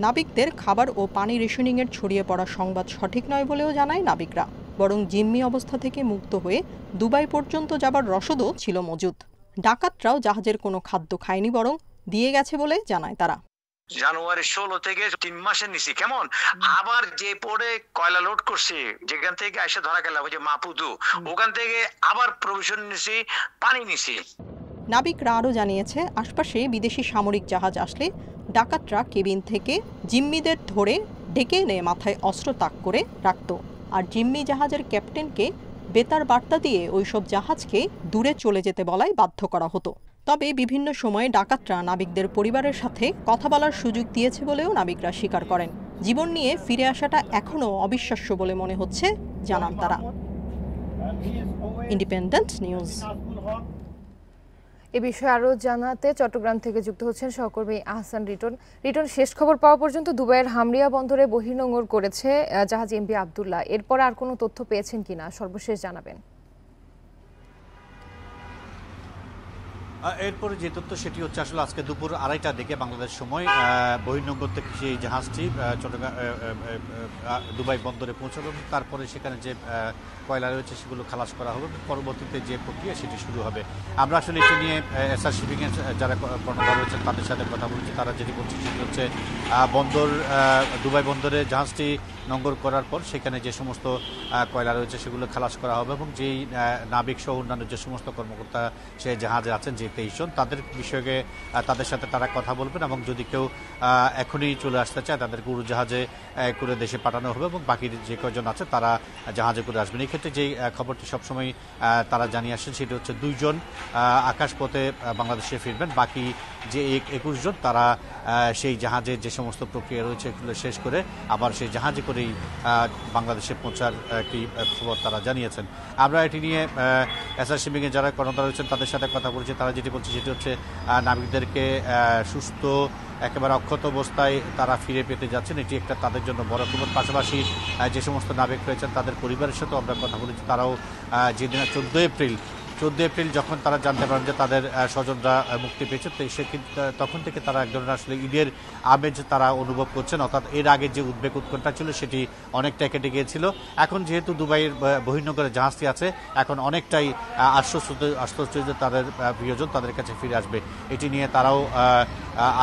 নাবিকদের খাবার ও পানি রেশনিংয়ের ছড়িয়ে পড়া সংবাদ সঠিক নয় বলেও জানায় নাবিকরা। বরং জিম্মি অবস্থা থেকে মুক্ত হয়ে দুবাই পর্যন্ত যাবার রসদও ছিল মজুদ। ডাকাতরাও জাহাজের কোনো খাদ্য খায়নি, বরং দিয়ে গেছে বলে জানায় তারা। জানুয়ারি 16 থেকে 3 মাসের নিছি। কেমন আবার যে পরে কয়লা লোড করছে, যেখান থেকে এসে ধরা গেল ওই যে মাপুদু, ওখান থেকে আবার প্রভিশন নিছি, পানি নিছি। নাবিকরা আরও জানিয়েছে, আশপাশে বিদেশি সামরিক জাহাজ আসলে ডাকাতরা কেবিন থেকে জিম্মিদের ধরে ডেকে এনে মাথায় অস্ত্র তাক করে রাখত। আর জিম্মি জাহাজের ক্যাপ্টেনকে বেতার বার্তা দিয়ে ওইসব জাহাজকে দূরে চলে যেতে বলায় বাধ্য করা হতো। তবে বিভিন্ন সময়ে ডাকাতরা নাবিকদের পরিবারের সাথে কথা বলার সুযোগ দিয়েছে বলেও নাবিকরা স্বীকার করেন। জীবন নিয়ে ফিরে আসাটা এখনও অবিশ্বাস্য বলে মনে হচ্ছে, জানান তারা। Independent news. এ বিষয়ে আরও জানাতে চট্টগ্রাম থেকে যুক্ত হচ্ছেন সহকর্মী আহসান রিটন। রিটন, শেষ খবর পাওয়া পর্যন্ত দুবাইয়ের হামরিয়া বন্দরে বহির্নোঙর করেছে জাহাজ এমভি আবদুল্লাহ। এরপর আর কোনো তথ্য পেয়েছেন কিনা সর্বশেষ জানাবেন। এরপরে যে তথ্য সেটি হচ্ছে আসলে আজকে দুপুর 2:30টার দিকে বাংলাদেশ সময় বহির্নোঙর থেকে সেই জাহাজটি চট্টগ্রাম দুবাই বন্দরে পৌঁছালো। তারপরে সেখানে যে কয়লা রয়েছে সেগুলো খালাস করা হবে, পরবর্তীতে যে প্রক্রিয়া সেটি শুরু হবে। আমরা আসলে এটি নিয়ে এসআর শিপিংয়ের যারা কর্ণধার রয়েছেন তাদের সাথে কথা বলেছি। তারা যেটি বলছে সেটি হচ্ছে দুবাই বন্দরে জাহাজটি নোঙর করার পর সেখানে যে সমস্ত কয়লা রয়েছে সেগুলো খালাস করা হবে এবং যেই নাবিক সহ অন্যান্য যে সমস্ত কর্মকর্তা সে জাহাজে আছেন যে 23 জন, তাদের বিষয়ে তাদের সাথে তারা কথা বলবেন এবং যদি কেউ এখনই চলে আসতে চায় তাদেরকে উড়োজাহাজে করে দেশে পাঠানো হবে এবং বাকি যে কয়জন আছে তারা জাহাজে করে আসবেন। এই ক্ষেত্রে যেই খবরটি সবসময় তারা জানিয়ে আসেন সেটি হচ্ছে 2 জন আকাশপথে বাংলাদেশে ফিরবেন, বাকি যে 21 জন তারা সেই জাহাজের যে সমস্ত প্রক্রিয়া রয়েছে এগুলো শেষ করে আবার সেই জাহাজে করেই বাংলাদেশে পৌঁছার একটি খবর তারা জানিয়েছেন। আমরা এটি নিয়ে এসআর শিপিংয়ে যারা কর্ণধার রয়েছেন তাদের সাথে কথা বলছি। তারা যেটি বলছে সেটি হচ্ছে নাবিকদেরকে সুস্থ একেবারে অক্ষত অবস্থায় তারা ফিরে পেতে যাচ্ছেন, এটি একটা তাদের জন্য বড় খবর। পাশাপাশি যে সমস্ত নাবিক রয়েছেন তাদের পরিবারের সাথেও আমরা কথা বলেছি। তারাও যেদিন 14 এপ্রিল যখন তারা জানতে পারেন যে তাদের স্বজনরা মুক্তি পেয়েছে, তখন থেকে তারা এক ধরনের আসলে ঈদের আমেজ তারা অনুভব করছেন। অর্থাৎ এর আগে যে উদ্বেগ উৎকণ্ঠা ছিল সেটি অনেকটা কেটে গিয়েছিল। এখন যেহেতু দুবাইয়ের বহির্নোঙরে জাহাজটি আছে, এখন অনেকটাই আশ্বস্ত যে তাদের প্রিয়জন তাদের কাছে ফিরে আসবে, এটি নিয়ে তারাও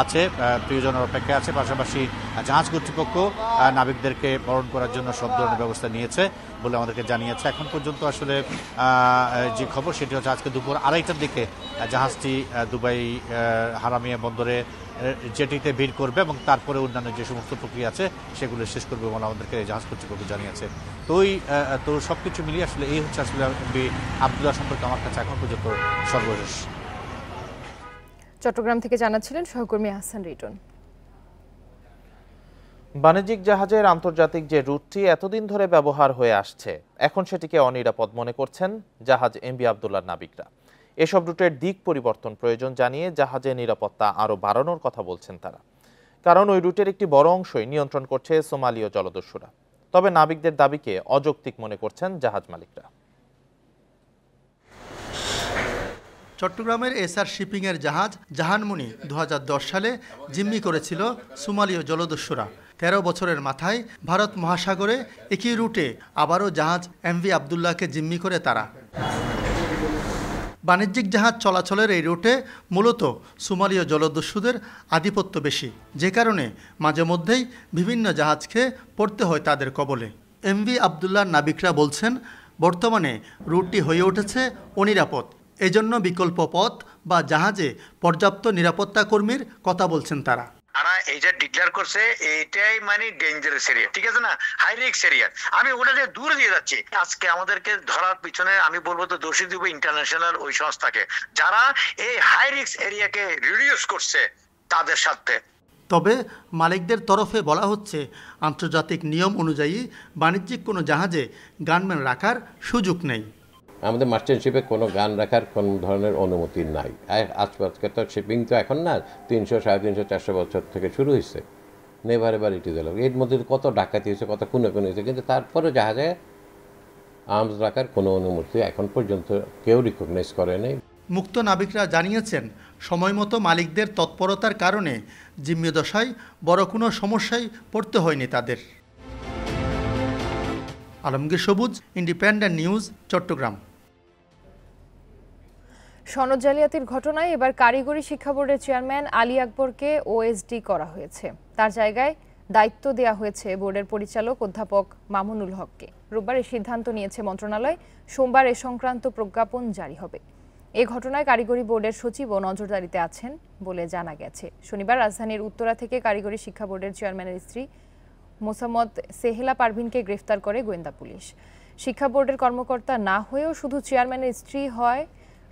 আছে, প্রিয়জনের অপেক্ষায় আছে। পাশাপাশি জাহাজ কর্তৃপক্ষ নাবিকদেরকে বরণ করার জন্য সব ধরনের ব্যবস্থা নিয়েছে বলে আমাদেরকে জানিয়েছে। এখন পর্যন্ত আসলে যে খবর সেটি হচ্ছে আজকে দুপুর 2:30টার দিকে জাহাজটি দুবাই হারামিয়া বন্দরে জেটিতে ভিড় করবে এবং তারপরে অন্যান্য যে সমস্ত প্রক্রিয়া আছে সেগুলো শেষ করবে বলে আমাদেরকে জাহাজ কর্তৃপক্ষ জানিয়েছে। তো সব কিছু মিলিয়ে আসলে এই হচ্ছে আসলে আবদুল্লাহ সম্পর্কে আমার কাছে এখন পর্যন্ত সর্বশেষ। চট্টগ্রাম থেকে জানাচ্ছিলেন সহকর্মী আহসান রিটন। বাণিজ্যিক জাহাজের আন্তর্জাতিক যে রুটটি এতদিন ধরে ব্যবহার হয়ে আসছে, এখন সেটিকে অনিরাপদ মনে করছেন জাহাজ এমভি আবদুল্লাহর নাবিকরা। এসব রুটের দিক পরিবর্তন প্রয়োজন জানিয়ে জাহাজের নিরাপত্তা আরও বাড়ানোর কথা বলছেন তারা, কারণ ওই রুটের একটি বড় অংশই নিয়ন্ত্রণ করছে সোমালীয় জলদস্যুরা। তবে নাবিকদের দাবিকে অযৌক্তিক মনে করছেন জাহাজ মালিকরা। চট্টগ্রামের এসআর শিপিংয়ের জাহাজ জাহানমণি 2010 সালে জিম্মি করেছিল সোমালীয় জলদস্যুরা। 13 বছরের মাথায় ভারত মহাসাগরে একই রুটে আবারও জাহাজ এমভি আবদুল্লাহকে জিম্মি করে তারা। বাণিজ্যিক জাহাজ চলাচলের এই রুটে মূলত সোমালীয় জলদস্যুদের আধিপত্য বেশি, যে কারণে মাঝে মধ্যেই বিভিন্ন জাহাজকে পড়তে হয় তাদের কবলে। এমভি আবদুল্লাহর নাবিকরা বলছেন, বর্তমানে রুটটি হয়ে উঠেছে অনিরাপদ। এজন্য বিকল্প পথ বা জাহাজে পর্যাপ্ত নিরাপত্তা কর্মীর কথা বলছেন তারা। তারা এইটা ডিক্লেয়ার করছে, এইটাই মানে ডেঞ্জারাস এরিয়া, ঠিক আছে না, হাই রিস্ক এরিয়া। আমি ওটা যে দূরে দিয়ে যাচ্ছি। আজকে আমাদেরকে ধরার পিছনে আমি বলবো তো দোষী দিব ইন্টারন্যাশনাল ওই সংস্থাকে, যারা এই হাই রিস্ক এরিয়াকে রিডিউস করছে তাদের সাথে। তবে মালিকদের তরফে বলা হচ্ছে আন্তর্জাতিক নিয়ম অনুযায়ী বাণিজ্যিক কোনো জাহাজে গানম্যান রাখার সুযোগ নেই। আমাদের মার্চেন্ট শিপে কোনো গান রাখার কোনো ধরনের অনুমতি নাই। আজকে তো শিপিং তো এখন না 300, 350, 400 বছর থেকে শুরু হয়েছে। Never ever it is allowed. এর মধ্যে কত ডাকাতি হয়েছে, কত খুন হয়েছে, কিন্তু তারপরে জাহাজে আর্মস রাখার কোনো অনুমতি এখন পর্যন্ত কেউ রিকগনাইজ করে নেই। মুক্ত নাবিকরা জানিয়েছেন সময়মতো মালিকদের তৎপরতার কারণে জিম্মিদশায় বড় কোনো সমস্যায় পড়তে হয়নি তাদের। আলমগীর সবুজ, ইন্ডিপেন্ডেন্ট নিউজ, চট্টগ্রাম। সনদ জালিয়াতির ঘটনায় এবার কারিগরি শিক্ষা বোর্ডের চেয়ারম্যান আলী আকবরকে ওএসডি করা হয়েছে। তার জায়গায় দায়িত্ব দেওয়া হয়েছে বোর্ডের পরিচালক অধ্যাপক মামুনুল হককে। রোববার এই সিদ্ধান্ত নিয়েছে মন্ত্রণালয়। সোমবার এ সংক্রান্ত প্রজ্ঞাপন জারি হবে। এই ঘটনায় কারিগরি বোর্ডের সচিবও নজরদারিতে আছেন বলে জানা গেছে। শনিবার রাজধানীর উত্তরা থেকে কারিগরি শিক্ষা বোর্ডের চেয়ারম্যানের স্ত্রী মোসাম্মদ সেহেলা পারভিনকে গ্রেফতার করে গোয়েন্দা পুলিশ। শিক্ষা বোর্ডের কর্মকর্তা না হয়েও শুধু চেয়ারম্যানের স্ত্রী হয়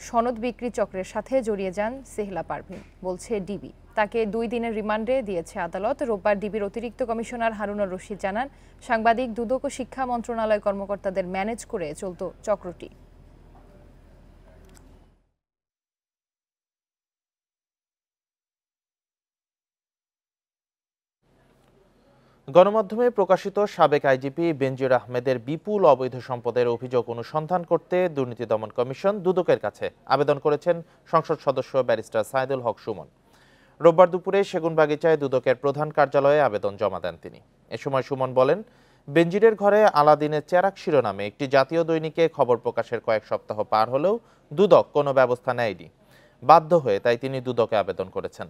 সনদ বিক্রি চক্রের সাথে জড়িয়ে যান সেহেলা পারভিন, বলছে ডিবি। তাকে 2 দিনের রিমান্ডে দিয়েছে আদালত। রোববার ডিবির অতিরিক্ত কমিশনার হারুনুর রশিদ জানান, সাংবাদিক, দুদক ও শিক্ষা মন্ত্রণালয় কর্মকর্তাদের ম্যানেজ করে চলত চক্রটি। গণমাধ্যমে প্রকাশিত সাবেক আইজিপি বেনজির আহমেদের বিপুল অবৈধ সম্পদের অভিযোগ অনুসন্ধান করতে দুর্নীতি দমন কমিশন দুদকের কাছে আবেদন করেছেন সংসদ সদস্য ব্যারিস্টার সাইদুল হক সুমন। রোববার দুপুরে সেগুনবাগিচায় দুদকের প্রধান কার্যালয়ে আবেদন জমা দেন তিনি। এ সময় সুমন বলেন, বেনজিরের ঘরে আলাদিনের চেরাগ শিরোনামে একটি জাতীয় দৈনিকে খবর প্রকাশের কয়েক সপ্তাহ পার হলেও দুদক কোনো ব্যবস্থা নেয়নি। বাধ্য হয়ে তাই তিনি দুদকে আবেদন করেছেন।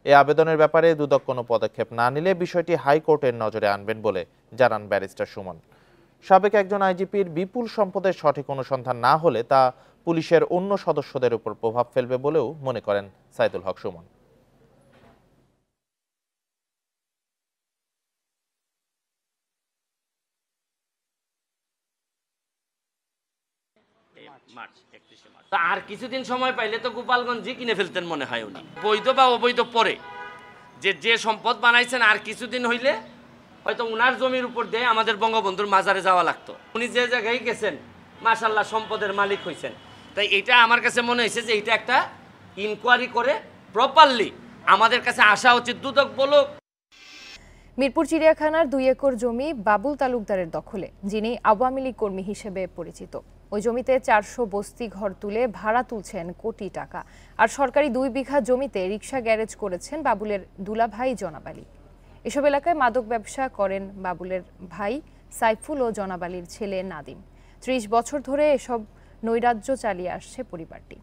এই আবেদনের ব্যাপারে দুদক কোনো পদক্ষেপ না নিলে বিষয়টি হাইকোর্টের নজরে আনবেন বলে জানান ব্যারিস্টার সুমন। সাবেক একজন আইজিপির বিপুল সম্পদের সঠিক অনুসন্ধান না হলে তা পুলিশের অন্য সদস্যদের উপর প্রভাব ফেলবে বলেও মনে করেন সাইদুল হক সুমন। আর কিছুদিন সময় পাইলে তো গোপালগঞ্জই কিনে ফেলতেন মনে হয় উনি। বৈধ বা অবৈধ পরে যে সম্পদ বানাইছেন, আর কিছুদিন হইলে হয়তো উনার জমির উপর দিয়ে আমাদের বঙ্গবন্ধুর মাজারে যাওয়া লাগতো। উনি যে জায়গায় গেছেন মাশাআল্লাহ সম্পদের মালিক হয়েছেন। তাই এটা আমার কাছে মনে হয়েছে যে এটা একটা ইনকোয়ারি করে প্রপারলি আমাদের কাছে আসা উচিত। দুদক বলুক। মিরপুর চিড়িয়াখানার 2 একর জমি বাবুল তালুকদারের দখলে, যিনি আওয়ামী লীগ কর্মী হিসেবে পরিচিত। ওই জমিতে 400 বস্তি ঘর তুলে ভাড়া তুলছেন কোটি টাকা। আর সরকারি 2 বিঘা জমিতে রিক্সা গ্যারেজ করেছেন বাবুলের দুলাভাই জনাব আলী। এসব এলাকায় মাদক ব্যবসা করেন বাবুলের ভাই সাইফুল ও জনাব আলীর ছেলে নাদিম। 30 বছর ধরে এসব নৈরাজ্য চালিয়ে আসছে পরিবারটি।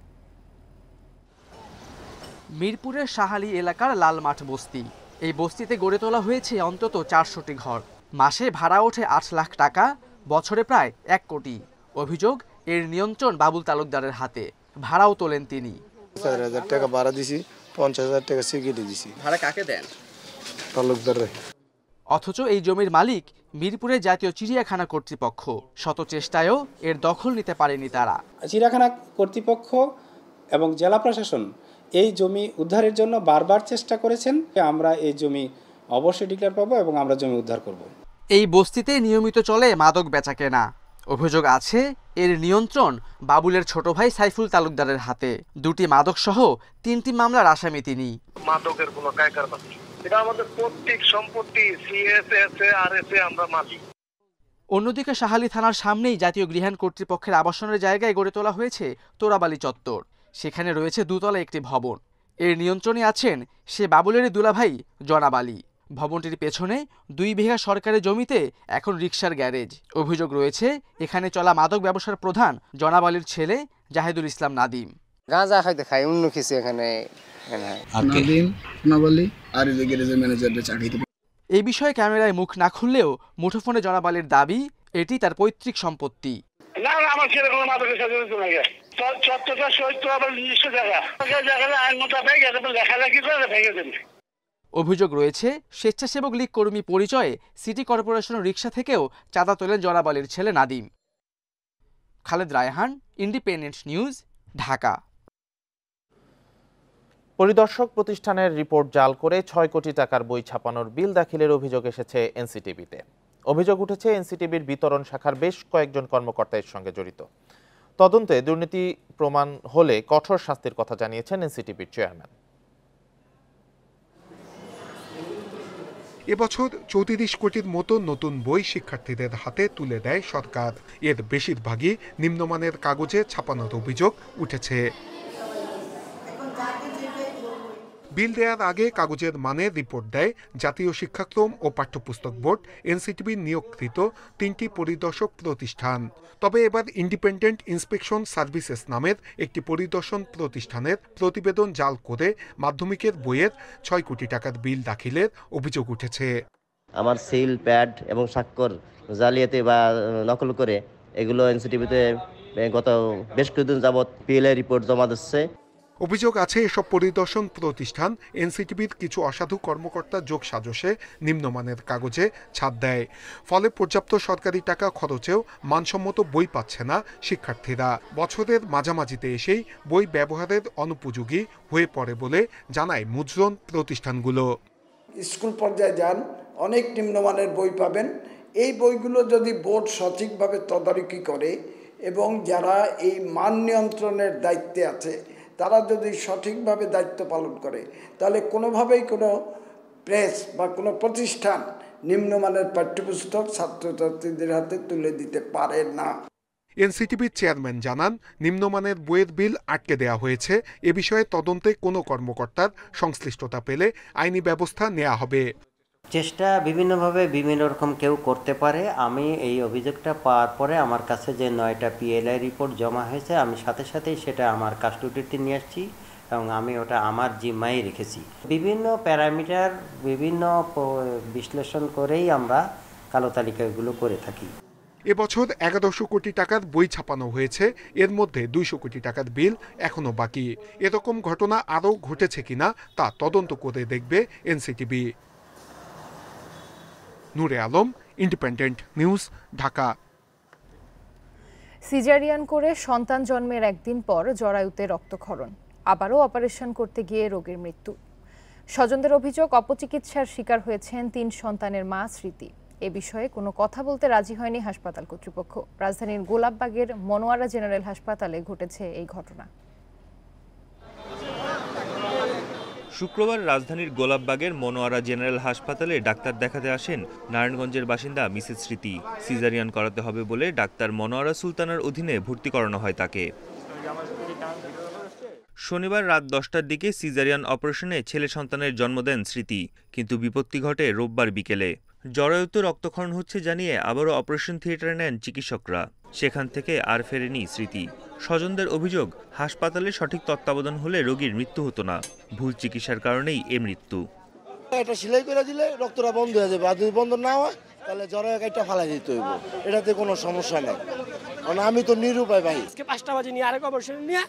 মিরপুরের শাহালি এলাকার লালমাঠ বস্তি। এই বস্তিতে গড়ে তোলা হয়েছে অন্তত 400টি ঘর। মাসে ভাড়া ওঠে 8 লাখ টাকা, বছরে প্রায় 1 কোটি। অভিযোগ, এর নিয়ন্ত্রণ বাবুল তালুকদারের হাতে। ভাড়াও তোলেন তিনি। 4,000 টাকা ভাড়া দিছি, 50,000 টাকা সিকিউরিটি দিছি। ভাড়া কাকে দেন? তালুকদারে। অথচ এই জমির মালিক মিরপুরে জাতীয় চিড়িয়াখানা কর্তৃপক্ষ। শত চেষ্টায়ও এর দখল নিতে পারেনি তারা। চিড়িয়াখানা কর্তৃপক্ষ এবং জেলা প্রশাসন এই জমি উদ্ধারের জন্য বারবার চেষ্টা করেছেন। আমরা এই জমি অবশ্যই ডিক্লেয়ার পাবো এবং আমরা জমি উদ্ধার করব। এই বস্তিতে নিয়মিত চলে মাদক বেচাকেনা। অভিযোগ আছে এর নিয়ন্ত্রণ বাবুলের ছোট ভাই সাইফুল তালুকদারের হাতে। 2টি মাদক সহ 3টি মামলার আসামি তিনি। মাদকের কোনো কারবার নেই, এটা আমাদের প্রত্যেক সম্পত্তি সিএসএ আর এসএ আমরা মালিক। অন্যদিকে শাহালি থানার সামনেই জাতীয় গৃহায়ণ কর্তৃপক্ষের আবাসনের জায়গায় গড়ে তোলা হয়েছে তোরাবালি চত্বর। সেখানে রয়েছে 2 তলা একটি ভবন। এর নিয়ন্ত্রণে আছেন সে বাবুলেরই দুলাভাই জনাব আলী। ভবনটির পেছনে 2 বিঘা সরকারি জমিতে এখন রিকশার গ্যারেজ। অভিযোগ রয়েছে এখানে চলা মাদক ব্যবসার প্রধান জনাব আলীর ছেলে জাহিদুল ইসলাম নাদিম। গাঁজা খাইতে খাই, অন্য কিছু এখানে নাদিম জনাব আলী আর এই গ্যারেজের ম্যানেজারের চাকরিতে। এই বিষয়ে ক্যামেরায় মুখ না খুললেও মুঠোফোনে জনাব আলীর দাবি এটি তার পৈতৃক সম্পত্তি। না আমার ছেলে কোনো মাদকের সাথে জড়িত নাই। চত্বরটা সহিত আবার নিজস্ব জায়গা, জায়গায় আইন মোতাবেক লেখালেখি করে ভেঙে দেন। অভিযোগ রয়েছে স্বেচ্ছাসেবক লীগ কর্মী পরিচয়ে সিটি কর্পোরেশনের রিকশা থেকেও চাঁদা তোলেন জলাবলীর ছেলে নাদিম। Khaled Raihan, Independent News, Dhaka. পরিদর্শক প্রতিষ্ঠানের রিপোর্ট জাল করে ৬ কোটি টাকার বই ছাপানোর বিল দাখিলের অভিযোগ এসেছে এনসিটিবিতে। অভিযোগ উঠেছে এনসিটিবির বিতরণ শাখার বেশ কয়েকজন কর্মকর্তা এর সঙ্গে জড়িত। তদন্তে দুর্নীতি প্রমাণ হলে কঠোর শাস্তির কথা জানিয়েছেন এনসিটিবির চেয়ারম্যান। এবছর ৩৪ কোটির মতো নতুন বই শিক্ষার্থীদের হাতে তুলে দেয় সরকার। এর বেশিরভাগই নিম্নমানের কাগজে ছাপানোর অভিযোগ উঠেছে। বিল দেওয়ার আগে কাগজের মানের রিপোর্ট দেয় জাতীয় শিক্ষাক্রম ও পাঠ্যপুস্তক বোর্ড, এনসিটিবির নিয়োগকৃত ৩টি পরিদর্শক প্রতিষ্ঠান। তবে এবার ইন্ডিপেন্ডেন্ট ইন্সপেকশন সার্ভিসেস নামের একটি পরিদর্শন প্রতিষ্ঠানের প্রতিবেদন জাল করে মাধ্যমিকের বইয়ের ৬ কোটি টাকার বিল দাখিলের অভিযোগ উঠেছে। আমার সিল, প্যাড এবং স্বাক্ষর জালিয়াতি বা নকল করে এগুলো এনসিটিবিতে গত বেশ কিছুদিন যাবৎ পিএলআই রিপোর্ট জমা দিচ্ছে। অভিযোগ আছে এসব পরিদর্শন প্রতিষ্ঠান এনসিটিবির কিছু অসাধু কর্মকর্তা যোগ সাজসে নিম্নমানের কাগজে ছাপ দেয়। ফলে পর্যাপ্ত সরকারি টাকা খরচেও মানসম্মত বই পাচ্ছে না শিক্ষার্থীরা। বছরের মাঝামাঝিতে এসেই বই ব্যবহারের অনুপযোগী হয়ে পড়ে বলে জানায় মুদ্রণ প্রতিষ্ঠানগুলো। স্কুল পর্যায়ে যান, অনেক নিম্নমানের বই পাবেন। এই বইগুলো যদি বোর্ড সঠিকভাবে তদারকি করে এবং যারা এই মান নিয়ন্ত্রণের দায়িত্বে আছে তারা যদি সঠিকভাবে দায়িত্ব পালন করে তাহলে কোনোভাবেই কোনো প্রেস বা কোনো প্রতিষ্ঠান নিম্নমানের পাঠ্যপুস্তক ছাত্রছাত্রীদের হাতে তুলে দিতে পারে না। এনসিটিবির চেয়ারম্যান জানান, নিম্নমানের বইয়ের বিল আটকে দেওয়া হয়েছে। এ বিষয়ে তদন্তে কোনো কর্মকর্তার সংশ্লিষ্টতা পেলে আইনি ব্যবস্থা নেওয়া হবে। চেষ্টা বিভিন্নভাবে বিভিন্ন রকম কেউ করতে পারে। আমি এই অভিযোগটা পাওয়ার পরে আমার কাছে যে 9টা পিএলআই রিপোর্ট জমা হয়েছে আমি সাথে সাথেই সেটা আমার কাস্টডিতে নিয়ে আসছি এবং আমি ওটা আমার জিম্মায় রেখেছি। বিভিন্ন প্যারামিটার বিভিন্ন বিশ্লেষণ করেই আমরা কালো তালিকাগুলো করে থাকি। এবছর ১১০০ কোটি টাকার বই ছাপানো হয়েছে। এর মধ্যে ২০০ কোটি টাকার বিল এখনো বাকি। এরকম ঘটনা আরও ঘটেছে কিনা তা তদন্ত করে দেখবে NCTB. Nure Alam, Independent News, Dhaka. Caesarean করে সন্তান জন্মের একদিন পর জরায়ুতে রক্তক্ষরণ, আবারও অপারেশন করতে গিয়ে রোগীর মৃত্যু। স্বজনদের অভিযোগ, অপচিকিৎসার শিকার হয়েছেন ৩ সন্তানের মা স্মৃতি। এ বিষয়ে কোনো কথা বলতে রাজি হয়নি হাসপাতাল কর্তৃপক্ষ। রাজধানীর গোলাপবাগের মনোয়ারা জেনারেল হাসপাতালে ঘটেছে এই ঘটনা। শুক্রবার রাজধানীর গোলাপবাগের মনোয়ারা জেনারেল হাসপাতালে ডাক্তার দেখাতে আসেন নারায়ণগঞ্জের বাসিন্দা মিসেস স্মৃতি। সিজারিয়ান করাতে হবে বলে ডাক্তার মনোয়ারা সুলতানার অধীনে ভর্তি করানো হয় তাকে। শনিবার রাত 10টার দিকে সিজারিয়ান অপারেশনে ছেলে সন্তানের জন্ম দেন স্মৃতি, কিন্তু বিপত্তি ঘটে রোববার বিকেলে। জরায়ুতে রক্তক্ষরণ হচ্ছে জানিয়ে আবারও অপারেশন থিয়েটারে নেন চিকিৎসকরা। সেখান থেকে আর ফেরেনি স্মৃতি। স্বজনদের অভিযোগ, হাসপাতালে সঠিক তত্ত্বাবধান হলে রোগীর মৃত্যু হতো না, ভুল চিকিৎসার কারণেই এ মৃত্যু। এটা সেলাই করে দিলে রক্তটা বন্ধ হয়ে যাবে, আর যদি বন্ধ না হয় তাহলে জরায়ু একটা ফালাই দিতে হইব। এটাতে কোনো সমস্যা নেই, কারণ আমি তো নিরুপায় ভাই। 5টা বাজে নিয়ে আরেক অপারেশন নিয়ে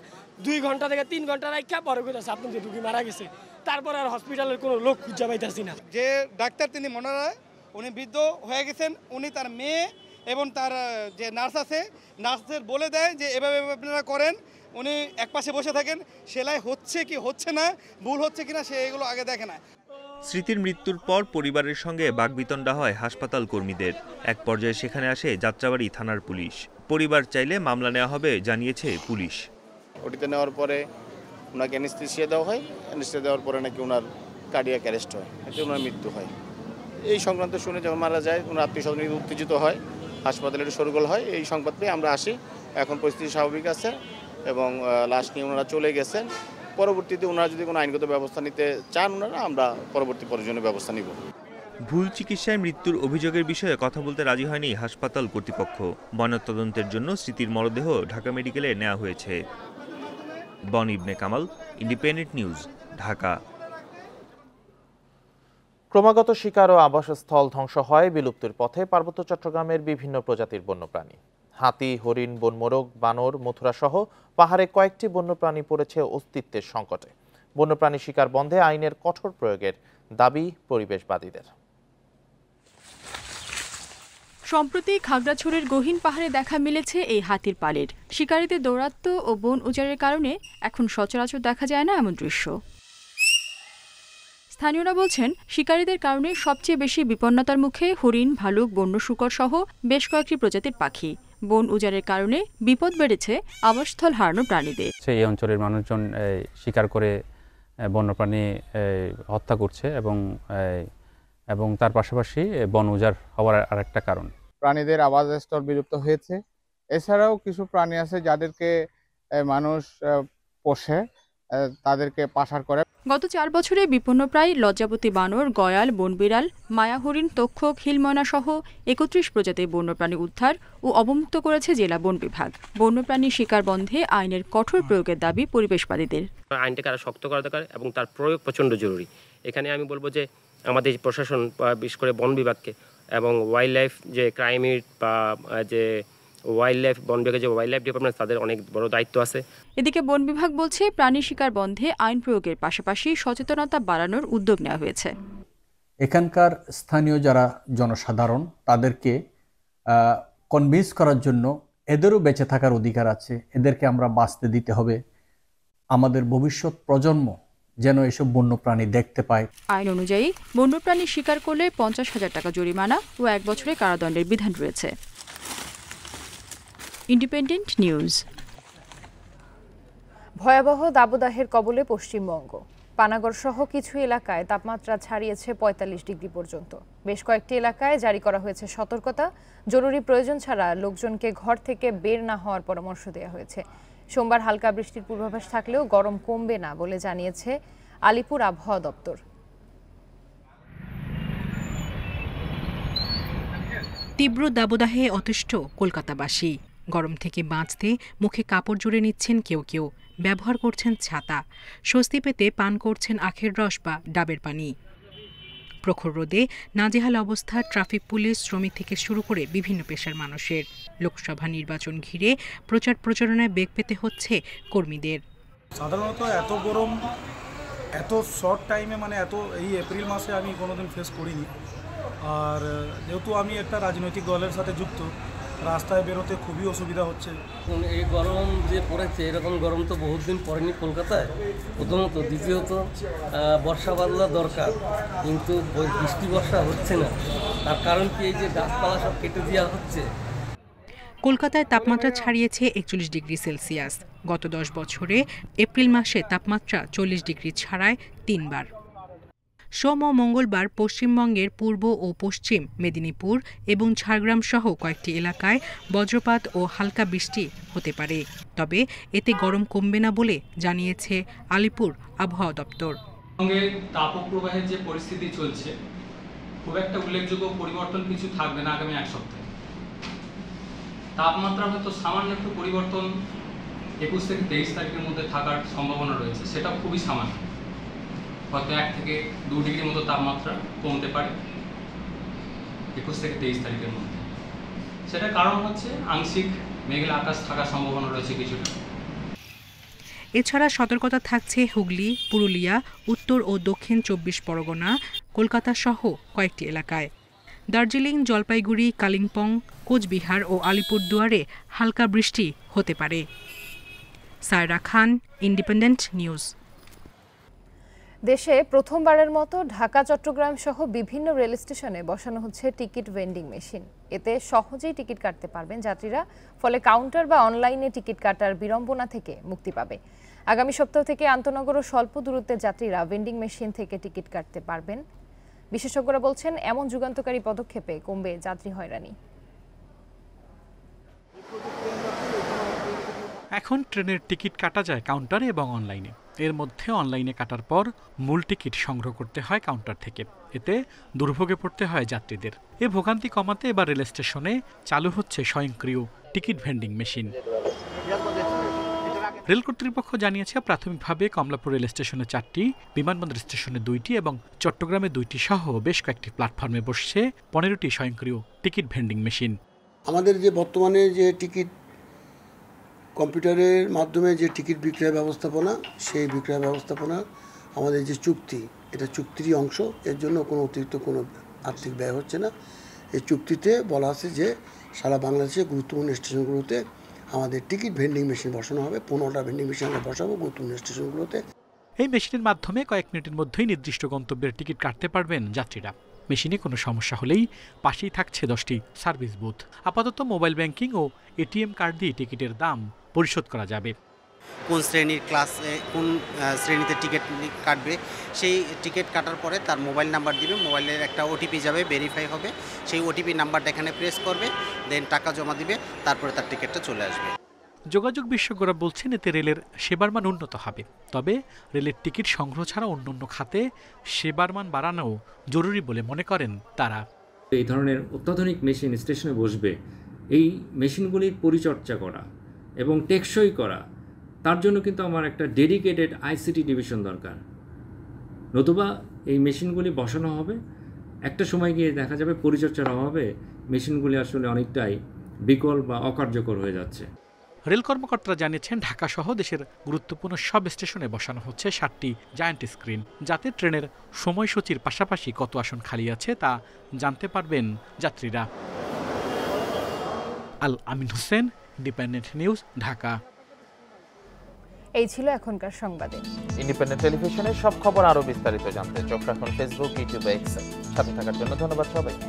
2 ঘন্টা থেকে 3 ঘন্টা রাখা পরে কইতাছে আপনি যে রোগী মারা গেছে। তারপর আর হসপিটালের কোনো লোক খুঁজে পাইতাছি না। যে ডাক্তার তিনি মনোয়ারা, উনি বৃদ্ধ হয়ে গেছেন। উনি তার মেয়ে এবং তার যে নার্স আছে, নার্সদের বলে দেয় যে এভাবে আপনারা করেন। উনি একপাশে বসে থাকেন, সেলাই হচ্ছে কি হচ্ছে না, ভুল হচ্ছে কিনা সে এগুলো আগে দেখে না। স্মৃতির মৃত্যুর পর পরিবারের সঙ্গে বাকবিতণ্ডা হয় হাসপাতাল কর্মীদের। এক পর্যায়ে সেখানে আসে যাত্রাবাড়ি থানার পুলিশ। পরিবার চাইলে মামলা নেওয়া হবে জানিয়েছে পুলিশ। ওটিতে নেওয়ার পরে ওনাকে অ্যানেস্থেসিয়া দেওয়া হয়। অ্যানেস্থেসিয়া দেওয়ার পরে নাকি ওনার কার্ডিয়াক অ্যারেস্ট হয়, এতে ওনার মৃত্যু হয়। এই সংক্রান্ত শুনে যখন মারা যায় ওনার আত্মীয় স্বজন উত্তেজিত হয়, হাসপাতালে একটু শোরগোল হয়। এই সংবাদ পেয়ে আমরা আসি, এখন পরিস্থিতি স্বাভাবিক আছে এবং লাশ নিয়ে ওনারা চলে গেছেন। পরবর্তীতে ওনারা যদি কোনো আইনগত ব্যবস্থা নিতে চান ওনারা, আমরা পরবর্তী প্রয়োজনীয় ব্যবস্থা নিব। ভুল চিকিৎসায় মৃত্যুর অভিযোগের বিষয়ে কথা বলতে রাজি হয়নি হাসপাতাল কর্তৃপক্ষ। ময়নাতদন্তের জন্য স্মৃতির মরদেহ ঢাকা মেডিকেলে নেওয়া হয়েছে। বন ইবনে কামাল, ইন্ডিপেন্ডেন্ট নিউজ, ঢাকা। ক্রমাগত শিকার ও আবাসস্থল ধ্বংস হয় বিলুপ্তির পথে পার্বত্য চট্টগ্রামের বিভিন্ন প্রজাতির বন্যপ্রাণী। হাতি, হরিণ, বনমোরগ, বানর, মথুরা সহ পাহাড়ে কয়েকটি বন্যপ্রাণী পড়েছে অস্তিত্বের সংকটে। বন্যপ্রাণী শিকার বন্ধে আইনের কঠোর প্রয়োগের দাবি পরিবেশবাদীদের। সম্প্রতি খাগড়াছড়ির গহীন পাহাড়ে দেখা মিলেছে এই হাতির পালের। শিকারীদের দৌরাত্ম্য ও বন উজাড়ের কারণে এখন সচরাচর দেখা যায় না এমন দৃশ্য। স্থানীয়রা বলছেন, শিকারীদের কারণে সবচেয়ে বেশি বিপন্নতার মুখে হরিণ, ভালুক, বন্য শূকর সহ বেশ কয়েকটি প্রজাতির পাখি। বন উজাড়ের কারণে বিপদ বেড়েছে আবাসস্থল হারানো প্রাণীদের। এই অঞ্চলের মানুষজন শিকার করে বন্যপ্রাণী হত্যা করছে এবং তার পাশাপাশি বন উজাড় হওয়ার আরেকটা কারণ। প্রাণীদের আবাসস্থল বিলুপ্ত হয়েছে। এছাড়াও কিছু প্রাণী আছে যাদেরকে মানুষ পোষে, তাদেরকে পাচার করে। গত 4 বছরে বিপন্নপ্রায় লজ্জাবতী বানর, গয়াল, বনবিড়াল, মায়া হরিণ, তক্ষক, হিলময়না সহ 31 প্রজাতির বন্যপ্রাণী উদ্ধার ও অবমুক্ত করেছে জেলা বন বিভাগ। বন্যপ্রাণী শিকার বন্ধে আইনের কঠোর প্রয়োগের দাবি পরিবেশবাদীদের। আইনটাকে আরো শক্ত করা দরকার এবং তার প্রয়োগ প্রচণ্ড জরুরি। এখানে আমি বলবো যে আমাদের প্রশাসন, বিশেষ করে বন বিভাগকে এবং ওয়াইল্ড লাইফ যে ক্রাইম ইউনিট বা যে ওয়াইল্ড লাইফ বন বিভাগের যে ওয়াইল্ড লাইফ ডিপার্টমেন্ট, তাদের অনেক বড় দায়িত্ব আছে। এদিকে বন বিভাগ বলছে, প্রাণী শিকার বন্ধে আইন প্রয়োগের পাশাপাশি সচেতনতা বাড়ানোর উদ্যোগ নেওয়া হয়েছে। এখানকার স্থানীয় যারা জনসাধারণ, তাদেরকে কনভিন্স করার জন্য এদেরও বেঁচে থাকার অধিকার আছে, এদেরকে আমরা বাঁচতে দিতে হবে। আমাদের ভবিষ্যৎ প্রজন্ম যেন এসব বন্যপ্রাণী দেখতে পায়। আইন অনুযায়ী বন্যপ্রাণী শিকার করলে 50,000 টাকা জরিমানা ও 1 বছরের কারাদণ্ডের বিধান রয়েছে। Independent news. ভয়াবহ দাবদাহের কবলে পশ্চিমবঙ্গ। পানাগড় সহ কিছু এলাকায় তাপমাত্রা ছাড়িয়েছে 45 ডিগ্রি পর্যন্ত। বেশ কয়েকটি এলাকায় জারি করা হয়েছে সতর্কতা। জরুরি প্রয়োজন ছাড়া লোকজনকে ঘর থেকে বের না হওয়ার পরামর্শ দেওয়া হয়েছে। সোমবার হালকা বৃষ্টির পূর্বাভাস থাকলেও গরম কমবে না বলে জানিয়েছে আলিপুর আবহাওয়া দপ্তর। তীব্র দাবদাহে অতিষ্ঠ কলকাতাবাসী। গরম থেকে বাঁচতে মুখে কাপড় জুড়ে নিচ্ছেন কেউ কেউ, ব্যবহার করছেন ছাতা, স্বস্তি পেতে পান করছেন আখের রস বা ডাবের পানি। প্রখর রোদে নাজেহাল অবস্থা ট্রাফিক পুলিশ, শ্রমিক থেকে শুরু করে বিভিন্ন পেশার মানুষের। লোকসভা নির্বাচন ঘিরে প্রচার প্রচারণায় বেগ পেতে হচ্ছে কর্মীদের। সাধারণত এত গরম এত শর্ট টাইমে, মানে এত এই এপ্রিল মাসে আমি কোনোদিন ফেস করিনি। আর যেহেতু আমি একটা রাজনৈতিক দলের সাথে যুক্ত, রাস্তায় বেরোতে খুবই অসুবিধা হচ্ছে। এই গরম যে পড়েছে, এরকম গরম তো বহুত দিন পড়েনি কলকাতায়, প্রথমত। দ্বিতীয়ত বর্ষা বাদলা দরকার, কিন্তু বৃষ্টি বর্ষা হচ্ছে না। তার কারণ কি, এই যে গাছপালা সব কেটে দেওয়া হচ্ছে। কলকাতায় তাপমাত্রা ছাড়িয়েছে 41 ডিগ্রি সেলসিয়াস। গত 10 বছরে এপ্রিল মাসে তাপমাত্রা 40 ডিগ্রি ছাড়ায় 3 বার। সোম ও মঙ্গলবার পশ্চিমবঙ্গের পূর্ব ও পশ্চিম মেদিনীপুর এবং ঝাড়গ্রাম সহ কয়েকটি এলাকায় বজ্রপাত ও হালকা বৃষ্টি হতে পারে। তবে এতে গরম কমবে না বলে জানিয়েছে আলিপুর আবহাওয়া দপ্তর। সঙ্গে তাপপ্রবাহের যে পরিস্থিতি চলছে, খুব একটা উল্লেখযোগ্য পরিবর্তন কিছু থাকবে না আগামী 1 সপ্তাহে। তাপমাত্রা হয়তো সামান্য একটু পরিবর্তন 21 থেকে 23 তারিখের মধ্যে থাকার সম্ভাবনা রয়েছে, সেটা খুবই সামান্য। হয়তো 1 থেকে 2 ডিগ্রির মতো তাপমাত্রা কমতে পারে 21 থেকে 23 তারিখের মধ্যে। সেটা কারণ হচ্ছে আংশিক মেঘলা আকাশ থাকার সম্ভাবনা রয়েছে কিছুটা। এছাড়া সতর্কতা থাকছে হুগলি, পুরুলিয়া, উত্তর ও দক্ষিণ 24 পরগনা, কলকাতা সহ কয়েকটি এলাকায়। দার্জিলিং, জলপাইগুড়ি, কালিম্পং, কোচবিহার ও আলিপুরদুয়ারে হালকা বৃষ্টি হতে পারে। সায়রা খান, ইন্ডিপেন্ডেন্ট নিউজ। দেশে প্রথমবারের মতো ঢাকা, চট্টগ্রাম সহ বিভিন্ন রেল স্টেশনে বসানো হচ্ছে টিকিট ভেন্ডিং মেশিন। এতে সহজেই টিকিট কাটতে পারবেন যাত্রীরা, ফলে কাউন্টার বা অনলাইনে টিকিট কাটার বিড়ম্বনা থেকে মুক্তি পাবে। আগামী সপ্তাহ থেকে আন্তনগর ও স্বল্প দূরত্বের যাত্রীরা ভেন্ডিং মেশিন থেকে টিকিট কাটতে পারবেন। বিশেষজ্ঞরা বলছেন, এমন যুগান্তকারী পদক্ষেপে কমবে যাত্রী হয়রানি। এখন ট্রেনের টিকিট কাটা যায় কাউন্টারে এবং অনলাইনে। এর মধ্যে অনলাইনে কাটার পর মূল টিকিট সংগ্রহ করতে হয় কাউন্টার থেকে। এতে দুর্ভোগে পড়তে হয় যাত্রীদের। এ ভোগান্তি কমাতে এবার রেল স্টেশনে চালু হচ্ছে স্বয়ংক্রিয় টিকিট ভেন্ডিং মেশিন। রেল কর্তৃপক্ষ জানিয়েছে, প্রাথমিকভাবে কমলাপুর রেল স্টেশনে 4টি, বিমানবন্দর স্টেশনে 2টি এবং চট্টগ্রামে 2টি সহ বেশ কয়েকটি প্ল্যাটফর্মে বসছে 15টি স্বয়ংক্রিয় টিকিট ভেন্ডিং মেশিন। আমাদের যে বর্তমানে যে টিকিট কম্পিউটারের মাধ্যমে যে টিকিট বিক্রয় ব্যবস্থাপনা, সেই বিক্রয় ব্যবস্থাপনা আমাদের যে চুক্তি এটা চুক্তিরই অংশ, এর জন্য কোনো অতিরিক্ত কোনো আর্থিক ব্যয় হচ্ছে না। এই চুক্তিতে বলা আছে যে সারা বাংলাদেশে গুরুত্বপূর্ণ স্টেশনগুলোতে আমাদের টিকিট ভেন্ডিং মেশিন বসানো হবে। 15টা ভেন্ডিং মেশিন আমরা বসাবো গুরুত্বপূর্ণ স্টেশনগুলোতে। এই মেশিনের মাধ্যমে কয়েক মিনিটের মধ্যেই নির্দিষ্ট গন্তব্যের টিকিট কাটতে পারবেন যাত্রীরা। মেশিনে কোনো সমস্যা হলেই পাশেই থাকছে 10টি সার্ভিস বুথ। আপাতত মোবাইল ব্যাংকিং ও এটিএম কার্ড দিয়ে টিকিটের দাম পরিশোধ করা যাবে। কোন শ্রেণীর ক্লাসে কোন শ্রেণীতে টিকিট কাটবে সেই টিকিট কাটার পরে তার মোবাইল নাম্বার দিবে, মোবাইলের একটা ওটিপি যাবে, ভেরিফাই হবে, সেই ওটিপি নাম্বারটা এখানে প্রেস করবে, দেন টাকা জমা দিবে, তারপরে তার টিকিটটা চলে আসবে। যোগাযোগ বিশেষজ্ঞরা বলছেন এতে রেলের সেবার মান উন্নত হবে। তবে রেলের টিকিট সংগ্রহ ছাড়া অন্যান্য খাতে সেবার মান বাড়ানো জরুরি বলে মনে করেন তারা। এই ধরনের অত্যাধুনিক মেশিন স্টেশনে বসবে, এই মেশিনগুলির পরিচর্যা করা এবং টেকসই করা, তার জন্য কিন্তু আমার একটা ডেডিকেটেড আইসিটি ডিভিশন দরকার। নতুবা এই মেশিনগুলি বসানো হবে, একটা সময় গিয়ে দেখা যাবে পরিচর্যার অভাবে মেশিনগুলি আসলে অনেকটাই বিকল বা অকার্যকর হয়ে যাচ্ছে। রেল কর্মকর্তারা জানিয়েছেন ঢাকা সহ দেশের গুরুত্বপূর্ণ সব স্টেশনে বসানো হচ্ছে 7টি জায়ান্ট স্ক্রিন, যাতে ট্রেনের সময়সূচির পাশাপাশি কত আসন খালি আছে তা জানতে পারবেন যাত্রীরা। আল আমিন হোসেন, ইন্ডিপেন্ডেন্ট নিউজ, ঢাকা। এই ছিল এখনকার সংবাদে। ইন্ডিপেন্ডেন্ট টেলিভিশনের সব খবর আরো বিস্তারিত জানতে চোখ রাখুন ফেসবুক, ইউটিউব, এক্স। সাথে থাকার জন্য ধন্যবাদ সবাইকে।